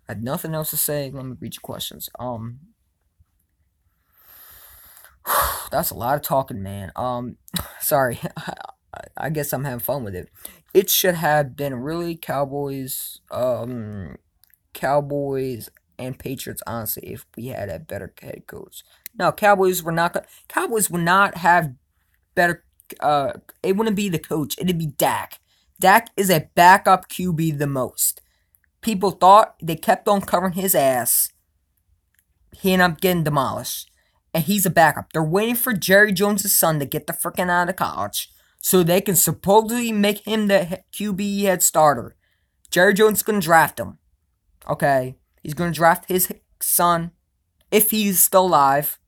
I had nothing else to say. Let me read your questions. That's a lot of talking, man. Sorry. I guess I'm having fun with it. It should have been really Cowboys and Patriots, honestly, if we had a better head coach. No, Cowboys would not have better. It wouldn't be the coach. It'd be Dak. Dak is a backup QB the most. People thought they kept on covering his ass. He ended up getting demolished. And he's a backup. They're waiting for Jerry Jones' son to get the frickin' out of college so they can supposedly make him the QB head starter. Jerry Jones is going to draft him. Okay? He's going to draft his son if he's still alive.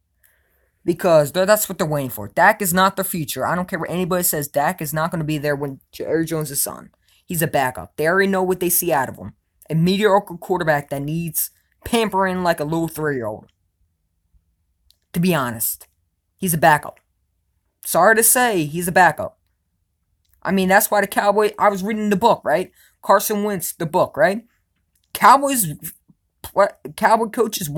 Because that's what they're waiting for. Dak is not the future. I don't care what anybody says. Dak is not going to be there when Jerry Jones is son. He's a backup. They already know what they see out of him. A mediocre quarterback that needs pampering like a little 3-year-old. To be honest. He's a backup. Sorry to say, he's a backup. I mean, that's why the Cowboys... I was reading the book, right? Carson Wentz, the book, right? Cowboy coaches...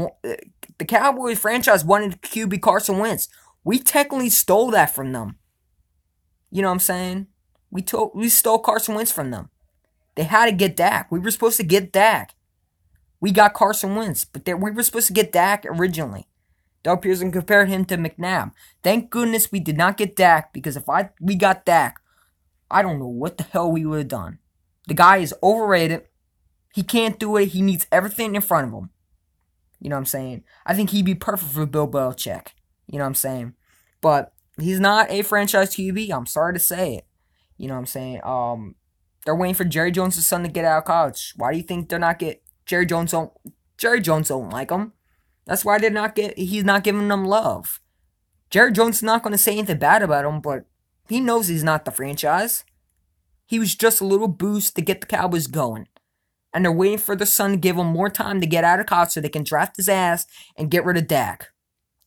The Cowboys franchise wanted QB Carson Wentz. We technically stole that from them. You know what I'm saying? We stole Carson Wentz from them. They had to get Dak. We were supposed to get Dak. We got Carson Wentz, but we were supposed to get Dak originally. Doug Pearson compared him to McNabb. Thank goodness we did not get Dak, because if we got Dak, I don't know what the hell we would have done. The guy is overrated. He can't do it. He needs everything in front of him. You know what I'm saying? I think he'd be perfect for Bill Belichick. You know what I'm saying? But He's not a franchise QB. I'm sorry to say it. You know what I'm saying? They're waiting for Jerry Jones' son to get out of college. Why do you think they're not get Jerry Jones don't like him. That's why he's not giving them love. Jerry Jones is not going to say anything bad about him, but he knows he's not the franchise. He was just a little boost to get the Cowboys going. And they're waiting for their son to give him more time to get out of college so they can draft his ass and get rid of Dak.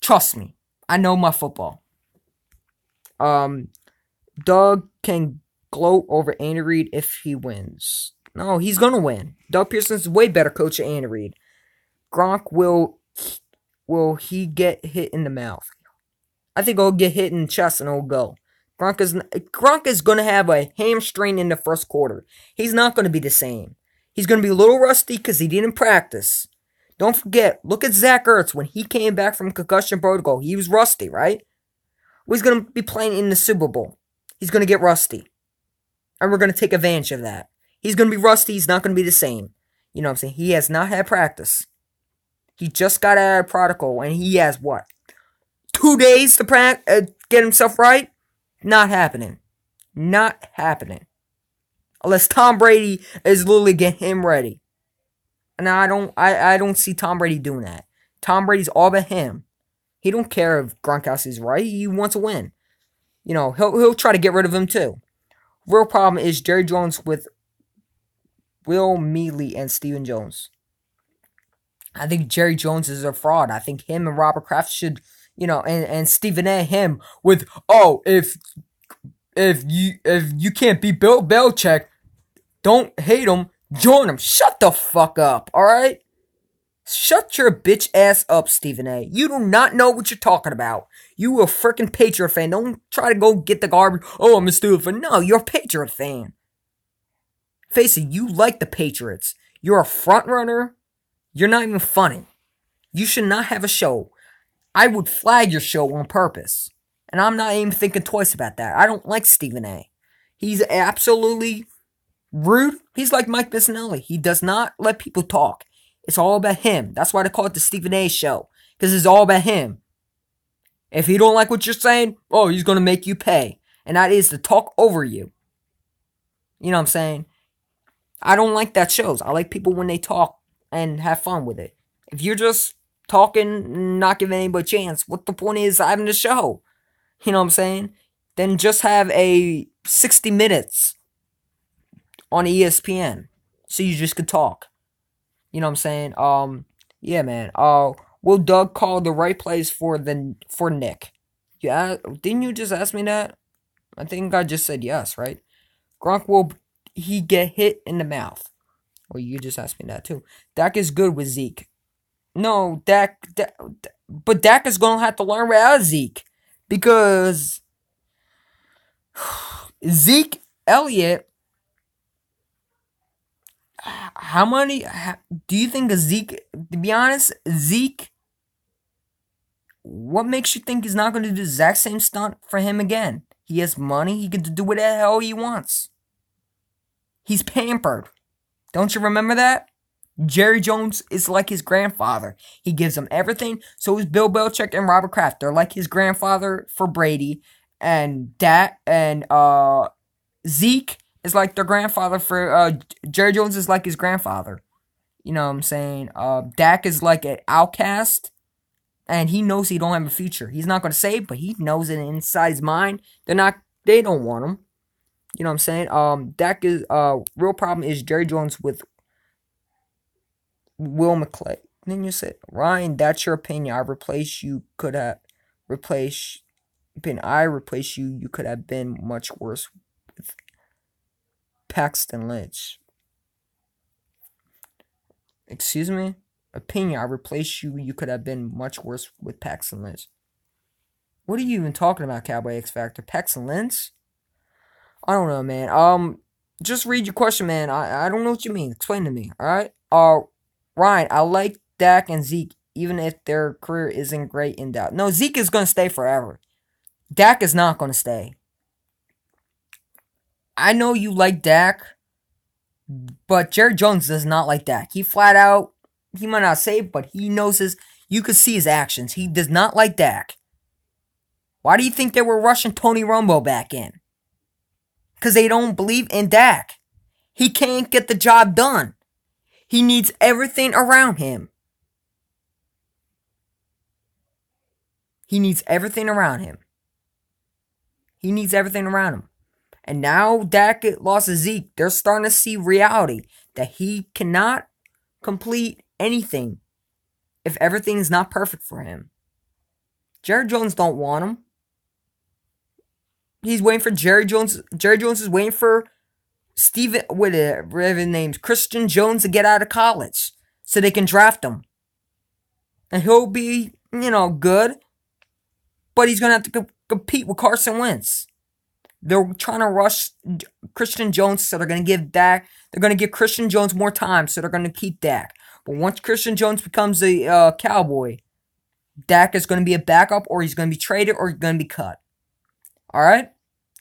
Trust me. I know my football. Doug can gloat over Andy Reid if he wins. No, he's going to win. Doug Pearson's a way better coach than Andy Reid. Gronk will he get hit in the mouth? I think he'll get hit in the chest and he'll go. Gronk is going to have a hamstring in the first quarter. He's not going to be the same. He's going to be a little rusty because he didn't practice. Don't forget, look at Zach Ertz. When he came back from concussion protocol, he was rusty, right? Well, he's going to be playing in the Super Bowl. He's going to get rusty. And we're going to take advantage of that. He's going to be rusty. He's not going to be the same. You know what I'm saying? He has not had practice. He just got out of protocol, and he has, 2 days to get himself right? Not happening. Not happening. Unless Tom Brady is literally getting him ready. And I don't see Tom Brady doing that. Tom Brady's all about him. He don't care if Gronkowski's right. He wants to win. You know, he'll try to get rid of him too. Real problem is Jerry Jones with Will Mealy and Stephen Jones. I think Jerry Jones is a fraud. I think him and Robert Kraft should, and Stephen A. him with, if you can't beat Bill Belichick, don't hate him, join him. Shut the fuck up, alright? Shut your bitch ass up, Stephen A. You do not know what you're talking about. You a freaking Patriot fan. Don't try to go get the garbage. Oh, I'm a Steelers fan. No, you're a Patriot fan. Face it, you like the Patriots. You're a front runner. You're not even funny. You should not have a show. I would flag your show on purpose. And I'm not even thinking twice about that. I don't like Stephen A. He's absolutely rude. He's like Mike Missinelli. He does not let people talk. It's all about him. That's why they call it the Stephen A show. Because it's all about him. If he don't like what you're saying, he's going to make you pay. And that is to talk over you. You know what I'm saying? I don't like that shows. I like people when they talk and have fun with it. If you're just talking, not giving anybody a chance, what the point is having the show? You know what I'm saying? Then just have a 60 minutes on ESPN. So you just could talk. You know what I'm saying? Yeah, man. Will Doug call the right plays for Nick? Yeah, didn't you just ask me that? I think I just said yes, right? Gronk, will he get hit in the mouth? Well, you just asked me that too. Dak is good with Zeke. No, but Dak is going to have to learn without Zeke. Because Zeke Elliott, do you think Zeke, to be honest, Zeke, what makes you think he's not going to do the exact same stunt for him again? He has money, he can do whatever the hell he wants. He's pampered. Don't you remember that? Jerry Jones is like his grandfather. He gives him everything. So is Bill Belichick and Robert Kraft. They're like his grandfather for Brady. And Zeke is like their grandfather for Jerry Jones is like his grandfather. You know what I'm saying? Dak is like an outcast. And he knows he don't have a future. He's not going to say it, but he knows it inside his mind. They don't want him. You know what I'm saying? Dak is real problem is Jerry Jones with Will McClay. Then you say, Ryan, that's your opinion. I replace you. You could have been much worse with Paxton Lynch. Excuse me? Opinion, I replace you. You could have been much worse with Paxton Lynch. What are you even talking about, Cowboy X Factor? Paxton Lynch? I don't know, man. Just read your question, man. I don't know what you mean. Explain to me, alright? Ryan, I like Dak and Zeke, even if their career isn't great in doubt. No, Zeke is going to stay forever. Dak is not going to stay. I know you like Dak, but Jerry Jones does not like Dak. He flat out, he might not say it, but he knows you could see his actions. He does not like Dak. Why do you think they were rushing Tony Romo back in? Because they don't believe in Dak. He can't get the job done. He needs everything around him. He needs everything around him. He needs everything around him. And now Dak lost to Zeke. They're starting to see reality that he cannot complete anything if everything is not perfect for him. Jerry Jones don't want him. He's waiting for Jerry Jones. Jerry Jones is waiting for whatever his name's Christian Jones to get out of college so they can draft him. And he'll be, good. But he's going to have to compete with Carson Wentz. They're trying to rush Christian Jones, so they're going to give Christian Jones more time, so they're going to keep Dak. But once Christian Jones becomes a Cowboy, Dak is going to be a backup, or he's going to be traded, or he's going to be cut. Alright?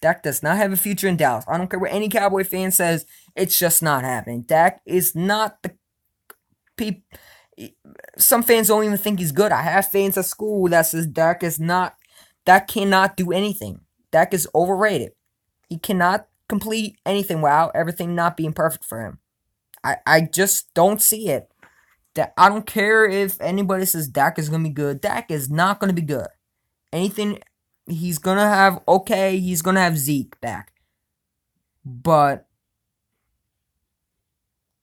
Dak does not have a future in Dallas. I don't care what any Cowboy fan says, it's just not happening. Dak is not the some fans don't even think he's good. I have fans at school that says Dak cannot do anything. Dak is overrated. He cannot complete anything without everything not being perfect for him. I just don't see it. I don't care if anybody says Dak is going to be good. Dak is not going to be good. Anything, he's going to have, he's going to have Zeke back. But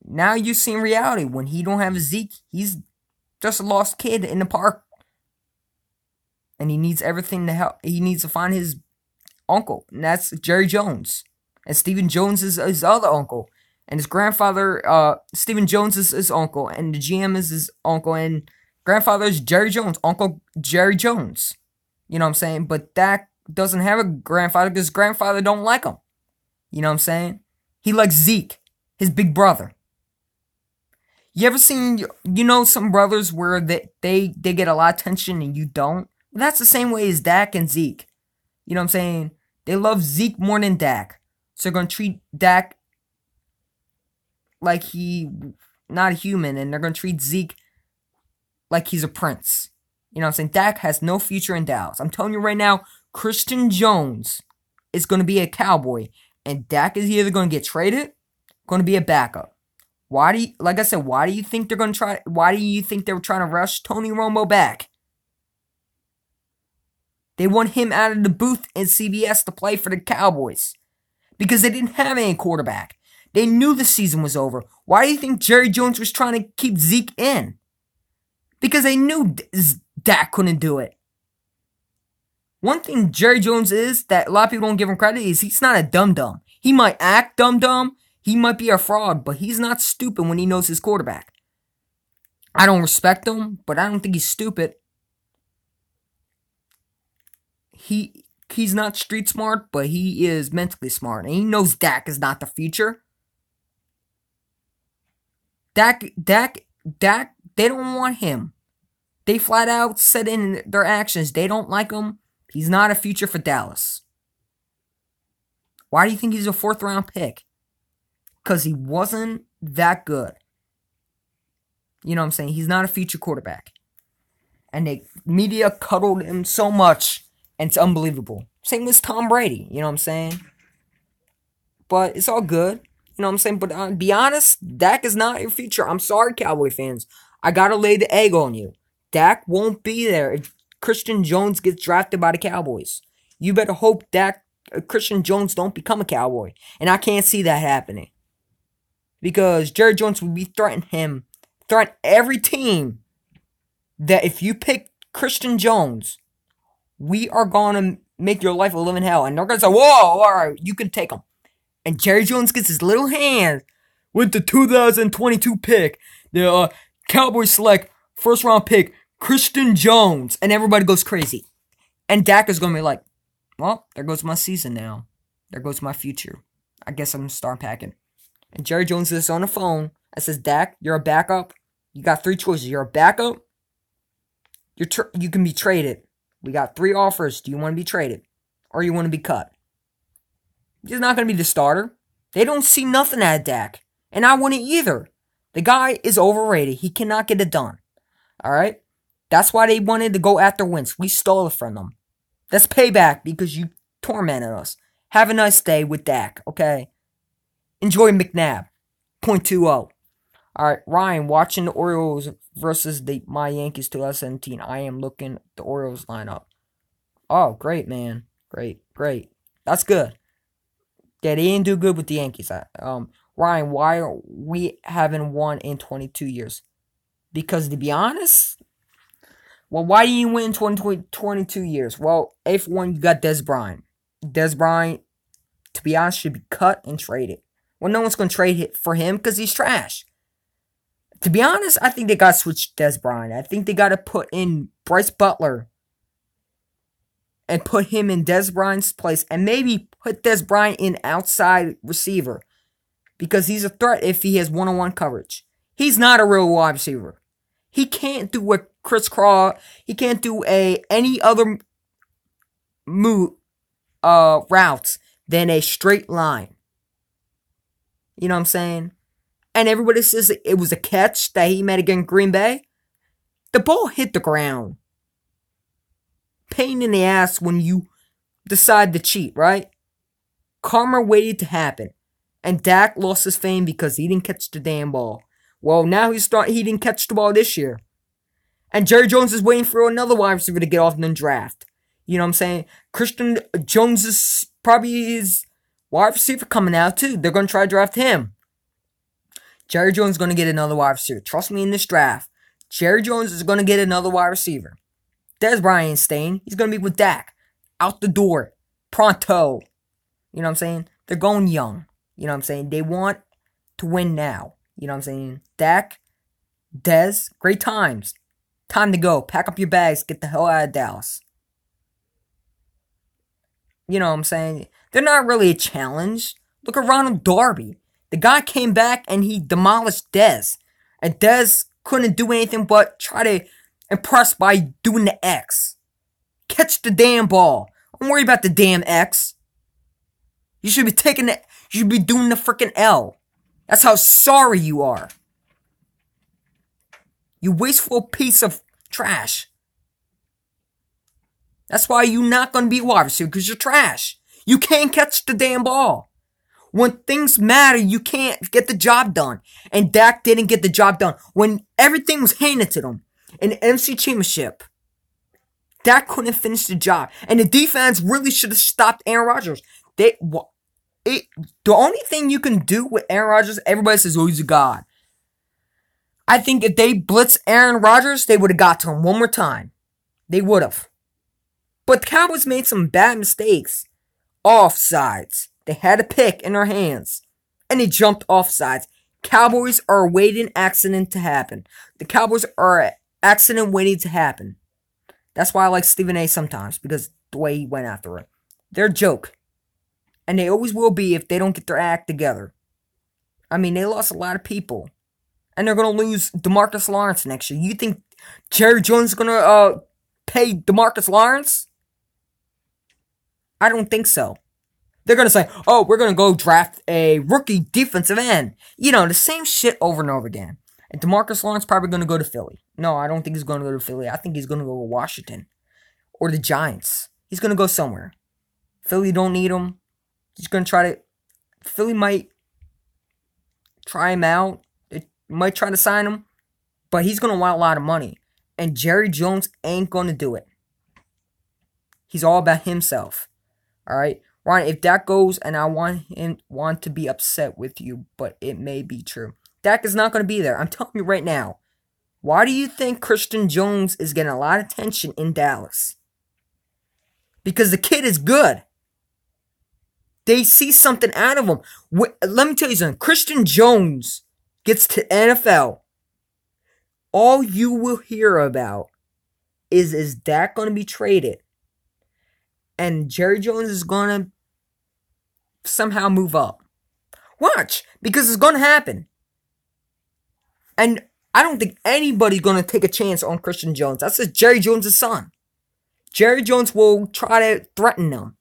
now you've seen reality. When he don't have Zeke, he's just a lost kid in the park. And he needs everything to help. He needs to find his uncle, and that's Jerry Jones. And Stephen Jones is his other uncle. And his grandfather, Stephen Jones is his uncle. And the GM is his uncle. And grandfather is Jerry Jones, Uncle Jerry Jones. You know what I'm saying? But Dak doesn't have a grandfather because his grandfather don't like him. You know what I'm saying? He likes Zeke, his big brother. You ever seen, some brothers where they get a lot of attention and you don't? Well, that's the same way as Dak and Zeke. You know what I'm saying? They love Zeke more than Dak. So they're going to treat Dak like he not a human, and they're going to treat Zeke like he's a prince. You know what I'm saying? Dak has no future in Dallas. I'm telling you right now, Christian Jones is going to be a Cowboy, and Dak is either going to get traded, going to be a backup. Why do you think they're going to try? Why do you think they were trying to rush Tony Romo back? They want him out of the booth in CBS to play for the Cowboys because they didn't have any quarterback. They knew the season was over. Why do you think Jerry Jones was trying to keep Zeke in? Because they knew Dak couldn't do it. One thing Jerry Jones is that a lot of people don't give him credit is he's not a dum-dum. He might act dum-dum. He might be a fraud, but he's not stupid when he knows his quarterback. I don't respect him, but I don't think he's stupid. He's not street smart, but he is mentally smart. And he knows Dak is not the future. Dak, they don't want him. They flat out said in their actions they don't like him. He's not a future for Dallas. Why do you think he's a 4th round pick? Because he wasn't that good. You know what I'm saying? He's not a future quarterback. And the media cuddled him so much, and it's unbelievable. Same with Tom Brady, you know what I'm saying? But it's all good, you know what I'm saying? But be honest, Dak is not your future. I'm sorry, Cowboy fans. I gotta lay the egg on you. Dak won't be there if Christian Jones gets drafted by the Cowboys. You better hope Christian Jones don't become a Cowboy. And I can't see that happening. Because Jerry Jones would be threaten every team that if you pick Christian Jones, we are going to make your life a living hell. And they're going to say, whoa, all right, you can take him. And Jerry Jones gets his little hand with the 2022 pick. The Cowboys select 1st round pick, Christian Jones. And everybody goes crazy. And Dak is going to be like, well, there goes my season now. There goes my future. I guess I'm going to start packing. And Jerry Jones is on the phone. I says, Dak, you're a backup. You got 3 choices. You're a backup. You can be traded. We got 3 offers. Do you want to be traded? Or you want to be cut? He's not going to be the starter. They don't see nothing out of Dak. And I wouldn't either. The guy is overrated. He cannot get it done. Alright? That's why they wanted to go after Wentz. We stole it from them. That's payback because you tormented us. Have a nice day with Dak, okay? Enjoy McNabb. 0.20. Alright, Ryan, watching the Orioles versus my Yankees 2017. I am looking at the Orioles lineup. Oh, great, man. Great. That's good. Yeah, they didn't do good with the Yankees. Ryan, why are we haven't won in 22 years? Because to be honest, well, why didn't you win in 22 years? Well, for one, you got Des Bryant. Des Bryant, to be honest, should be cut and traded. Well, no one's going to trade it for him because he's trash. To be honest, I think they got to switch Des Bryant. I think they got to put in Bryce Butler and put him in Des Bryant's place and maybe put Des Bryant in outside receiver because he's a threat if he has one-on-one coverage. He's not a real wide receiver. He can't do what Chris Craw. He can't do any other routes than a straight line. You know what I'm saying? And everybody says it was a catch that he made against Green Bay. The ball hit the ground. Pain in the ass when you decide to cheat, right? Karma waited to happen. And Dak lost his fame because he didn't catch the damn ball. Well, now he didn't catch the ball this year. And Jerry Jones is waiting for another wide receiver to get off in the draft. You know what I'm saying? Christian Jones is probably his wide receiver coming out too. They're going to try to draft him. Jerry Jones is going to get another wide receiver. Trust me in this draft. Jerry Jones is going to get another wide receiver. Des Bryant ain't staying. He's going to be with Dak. Out the door. Pronto. You know what I'm saying? They're going young. You know what I'm saying? They want to win now. You know what I'm saying? Dak, Des, great times. Time to go. Pack up your bags. Get the hell out of Dallas. You know what I'm saying? They're not really a challenge. Look at Ronald Darby. The guy came back and he demolished Dez. And Dez couldn't do anything but try to impress by doing the X. Catch the damn ball. Don't worry about the damn X. You should be you should be doing the freaking L. That's how sorry you are. You wasteful piece of trash. That's why you're not going to be a wide receiver, because you're trash. You can't catch the damn ball. When things matter, you can't get the job done. And Dak didn't get the job done. When everything was handed to them in the NFC Championship, Dak couldn't finish the job. And the defense really should have stopped Aaron Rodgers. The only thing you can do with Aaron Rodgers, everybody says, oh, he's a god. I think if they blitz Aaron Rodgers, they would have got to him one more time. They would have. But the Cowboys made some bad mistakes. Offsides. They had a pick in their hands. And they jumped offsides. Cowboys are waiting accident to happen. The Cowboys are accident waiting to happen. That's why I like Stephen A sometimes. Because the way he went after it. They're a joke. And they always will be if they don't get their act together. I mean, they lost a lot of people. And they're going to lose DeMarcus Lawrence next year. You think Jerry Jones is going to pay DeMarcus Lawrence? I don't think so. They're going to say, oh, we're going to go draft a rookie defensive end. You know, the same shit over and over again. And DeMarcus Lawrence probably going to go to Philly. No, I don't think he's going to go to Philly. I think he's going to go to Washington. Or the Giants. He's going to go somewhere. Philly don't need him. He's going to try to... Philly might try him out. They might try to sign him. But he's going to want a lot of money. And Jerry Jones ain't going to do it. He's all about himself. Alright? Ryan, if Dak goes, and I want to be upset with you, but it may be true. Dak is not going to be there. I'm telling you right now. Why do you think Christian Jones is getting a lot of attention in Dallas? Because the kid is good. They see something out of him. Let me tell you something. Christian Jones gets to NFL. All you will hear about is Dak going to be traded? And Jerry Jones is going to somehow move up. Watch, because it's going to happen. And I don't think anybody's going to take a chance on Christian Jones. That's just Jerry Jones' son. Jerry Jones will try to threaten them.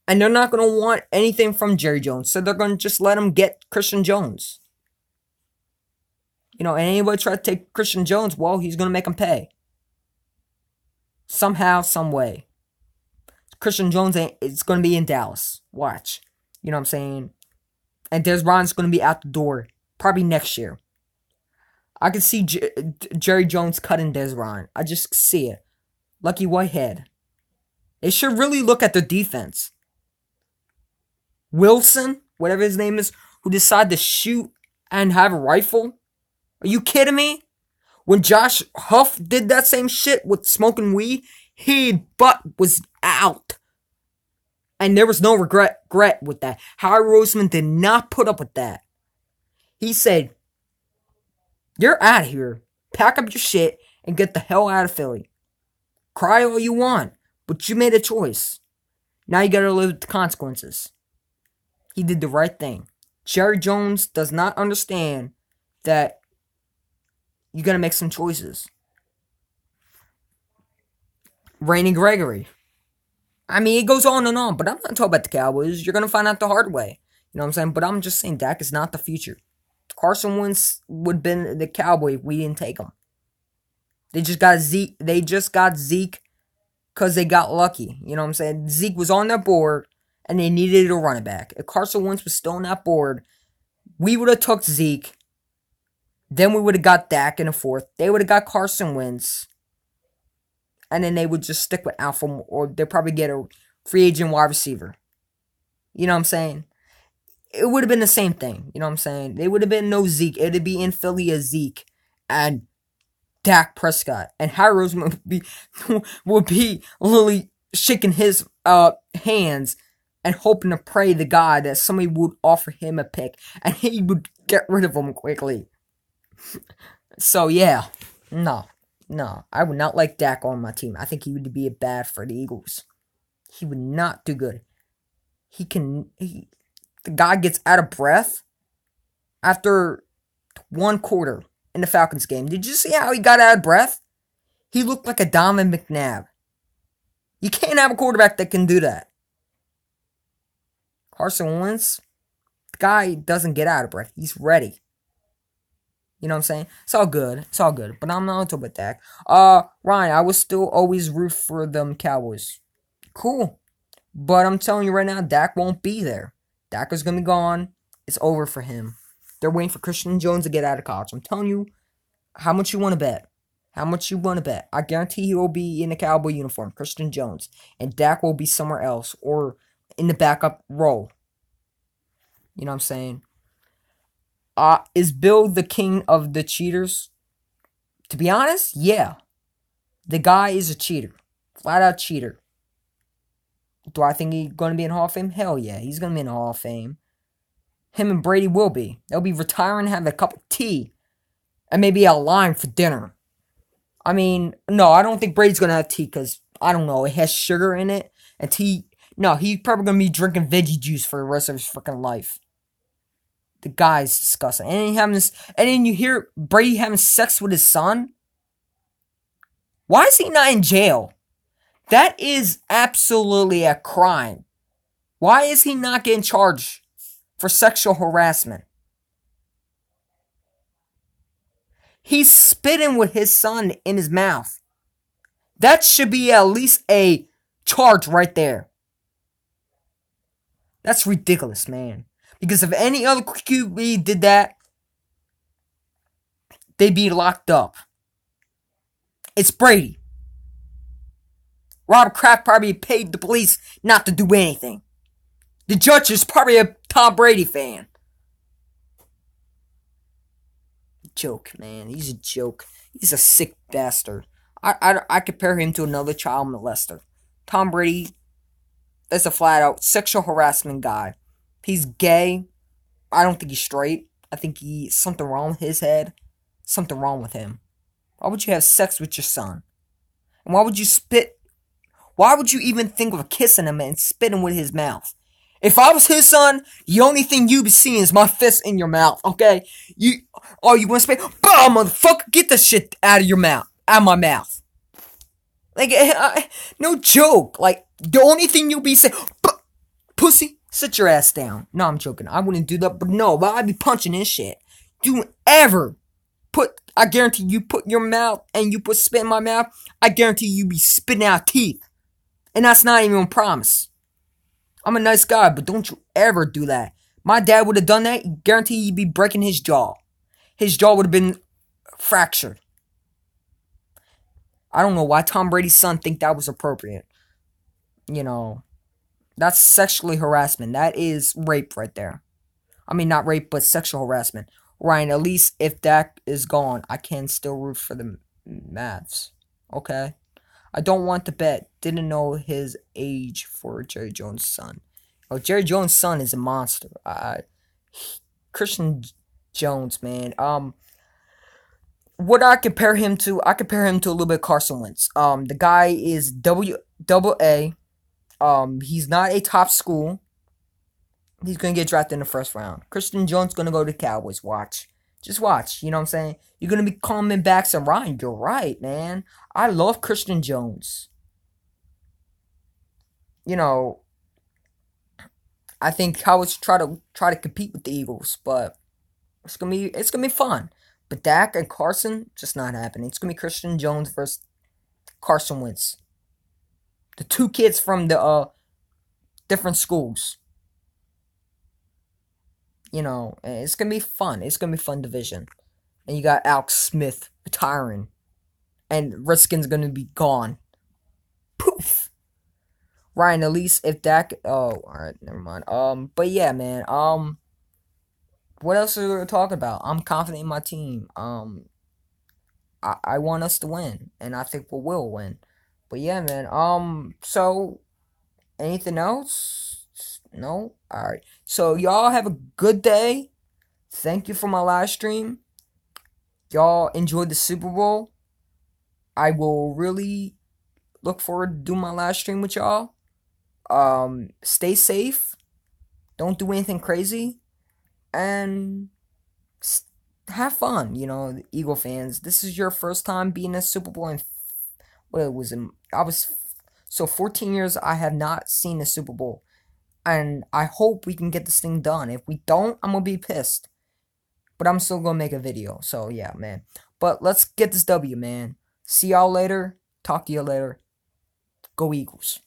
And they're not going to want anything from Jerry Jones. So they're going to just let him get Christian Jones. You know, and anybody try to take Christian Jones, well, he's going to make him pay. Somehow, some way. Christian Jones is going to be in Dallas. Watch. You know what I'm saying? And Des Bryant's going to be out the door probably next year. I can see Jerry Jones cutting Des Bryant. I just see it. Lucky Whitehead. They should really look at their defense. Wilson, whatever his name is, who decided to shoot and have a rifle. Are you kidding me? When Josh Huff did that same shit with smoking weed, his butt was out. And there was no regret with that. Howie Roseman did not put up with that. He said, "You're out of here. Pack up your shit and get the hell out of Philly. Cry all you want, but you made a choice. Now you gotta live with the consequences." He did the right thing. Jerry Jones does not understand that you gotta make some choices. Randy Gregory. I mean, it goes on and on, but I'm not talking about the Cowboys. You're going to find out the hard way. You know what I'm saying? But I'm just saying Dak is not the future. Carson Wentz would have been the Cowboy if we didn't take him. They just got Zeke because they got lucky. You know what I'm saying? Zeke was on their board, and they needed a running back. If Carson Wentz was still on that board, we would have took Zeke. Then we would have got Dak in the fourth. They would have got Carson Wentz. And then they would just stick with Alpha, or they'd probably get a free agent wide receiver. You know what I'm saying? It would have been the same thing. You know what I'm saying? They would have been no Zeke. It would be in Philly a Zeke and Dak Prescott. And Harry Roseman would be literally shaking his hands and hoping to pray to God that somebody would offer him a pick. And he would get rid of him quickly. So, yeah. No, I would not like Dak on my team. I think he would be bad for the Eagles. He would not do good. The guy gets out of breath after one quarter in the Falcons game. Did you see how he got out of breath? He looked like a Donovan McNabb. You can't have a quarterback that can do that. Carson Wentz, the guy doesn't get out of breath. He's ready. You know what I'm saying? It's all good. But I'm not talking about Dak. Ryan, I will still always root for them Cowboys. Cool. But I'm telling you right now, Dak won't be there. Dak is going to be gone. It's over for him. They're waiting for Christian Jones to get out of college. I'm telling you, how much you want to bet? I guarantee he will be in a Cowboy uniform, Christian Jones. And Dak will be somewhere else or in the backup role. You know what I'm saying? Is Bill the king of the cheaters? To be honest, yeah. The guy is a cheater. Flat out cheater. Do I think he's going to be in the Hall of Fame? Hell yeah, he's going to be in the Hall of Fame. Him and Brady will be. They'll be retiring, have a cup of tea, and maybe a lime for dinner. I mean, no, I don't think Brady's going to have tea because, I don't know, it has sugar in it. And tea, no, he's probably going to be drinking veggie juice for the rest of his freaking life. The guy's disgusting. And then you hear Brady having sex with his son. Why is he not in jail? That is absolutely a crime. Why is he not getting charged for sexual harassment? He's spitting with his son in his mouth. That should be at least a charge right there. That's ridiculous, man. Because if any other QB did that, they'd be locked up. It's Brady. Robert Kraft probably paid the police not to do anything. The judge is probably a Tom Brady fan. Joke, man. He's a joke. He's a sick bastard. I compare him to another child molester. Tom Brady is a flat-out sexual harassment guy. He's gay. I don't think he's straight. I think he's something wrong with his head. Something wrong with him. Why would you have sex with your son? And why would you spit? Why would you even think of kissing him and spitting with his mouth? If I was his son, the only thing you'd be seeing is my fist in your mouth, okay? You want to spit? Bah, motherfucker, get this shit out of your mouth. Out of my mouth. Like, no joke. Like, the only thing you'll be saying, pussy, sit your ass down. No, I'm joking. I wouldn't do that, but I'd be punching this shit. You ever I guarantee you put your mouth and you put spit in my mouth, I guarantee you be spitting out teeth. And that's not even a promise. I'm a nice guy, but don't you ever do that. My dad would have done that, guarantee he'd be breaking his jaw. His jaw would have been fractured. I don't know why Tom Brady's son think that was appropriate. You know, that's sexually harassment. That is rape right there. I mean, not rape, but sexual harassment. Ryan, at least if Dak is gone, I can still root for the Mavs. Okay? I don't want to bet. Didn't know his age for Jerry Jones' son. Oh, Jerry Jones' son is a monster. Christian Jones, man. What I compare him to? I compare him to a little bit Carson Wentz. The guy is double A. He's not a top school. He's gonna get drafted in the first round. Christian Jones gonna go to the Cowboys. Watch. Just watch. You know what I'm saying? You're gonna be coming back some Ryan. You're right, man. I love Christian Jones. You know, I think Cowboys try to compete with the Eagles, but it's gonna be fun. But Dak and Carson just not happening. It's gonna be Christian Jones versus Carson Wentz. The two kids from the different schools. You know, it's gonna be fun. It's gonna be fun division. And you got Alex Smith retiring, and Redskins gonna be gone. Poof. Ryan, at least if Dak. Oh, all right, never mind. But yeah, man. What else are we gonna talk about? I'm confident in my team. I want us to win, and I think we will win. But yeah, man. So anything else? No. All right. So y'all have a good day. Thank you for my live stream. Y'all enjoyed the Super Bowl. I will really look forward to doing my live stream with y'all. Stay safe. Don't do anything crazy. And have fun, Eagle fans. This is your first time being a Super Bowl, and what was it? I was so 14 years. I have not seen a Super Bowl, and I hope we can get this thing done. If we don't, I'm gonna be pissed. But I'm still gonna make a video. So yeah, man. But let's get this W, man. See y'all later. Talk to you later. Go Eagles.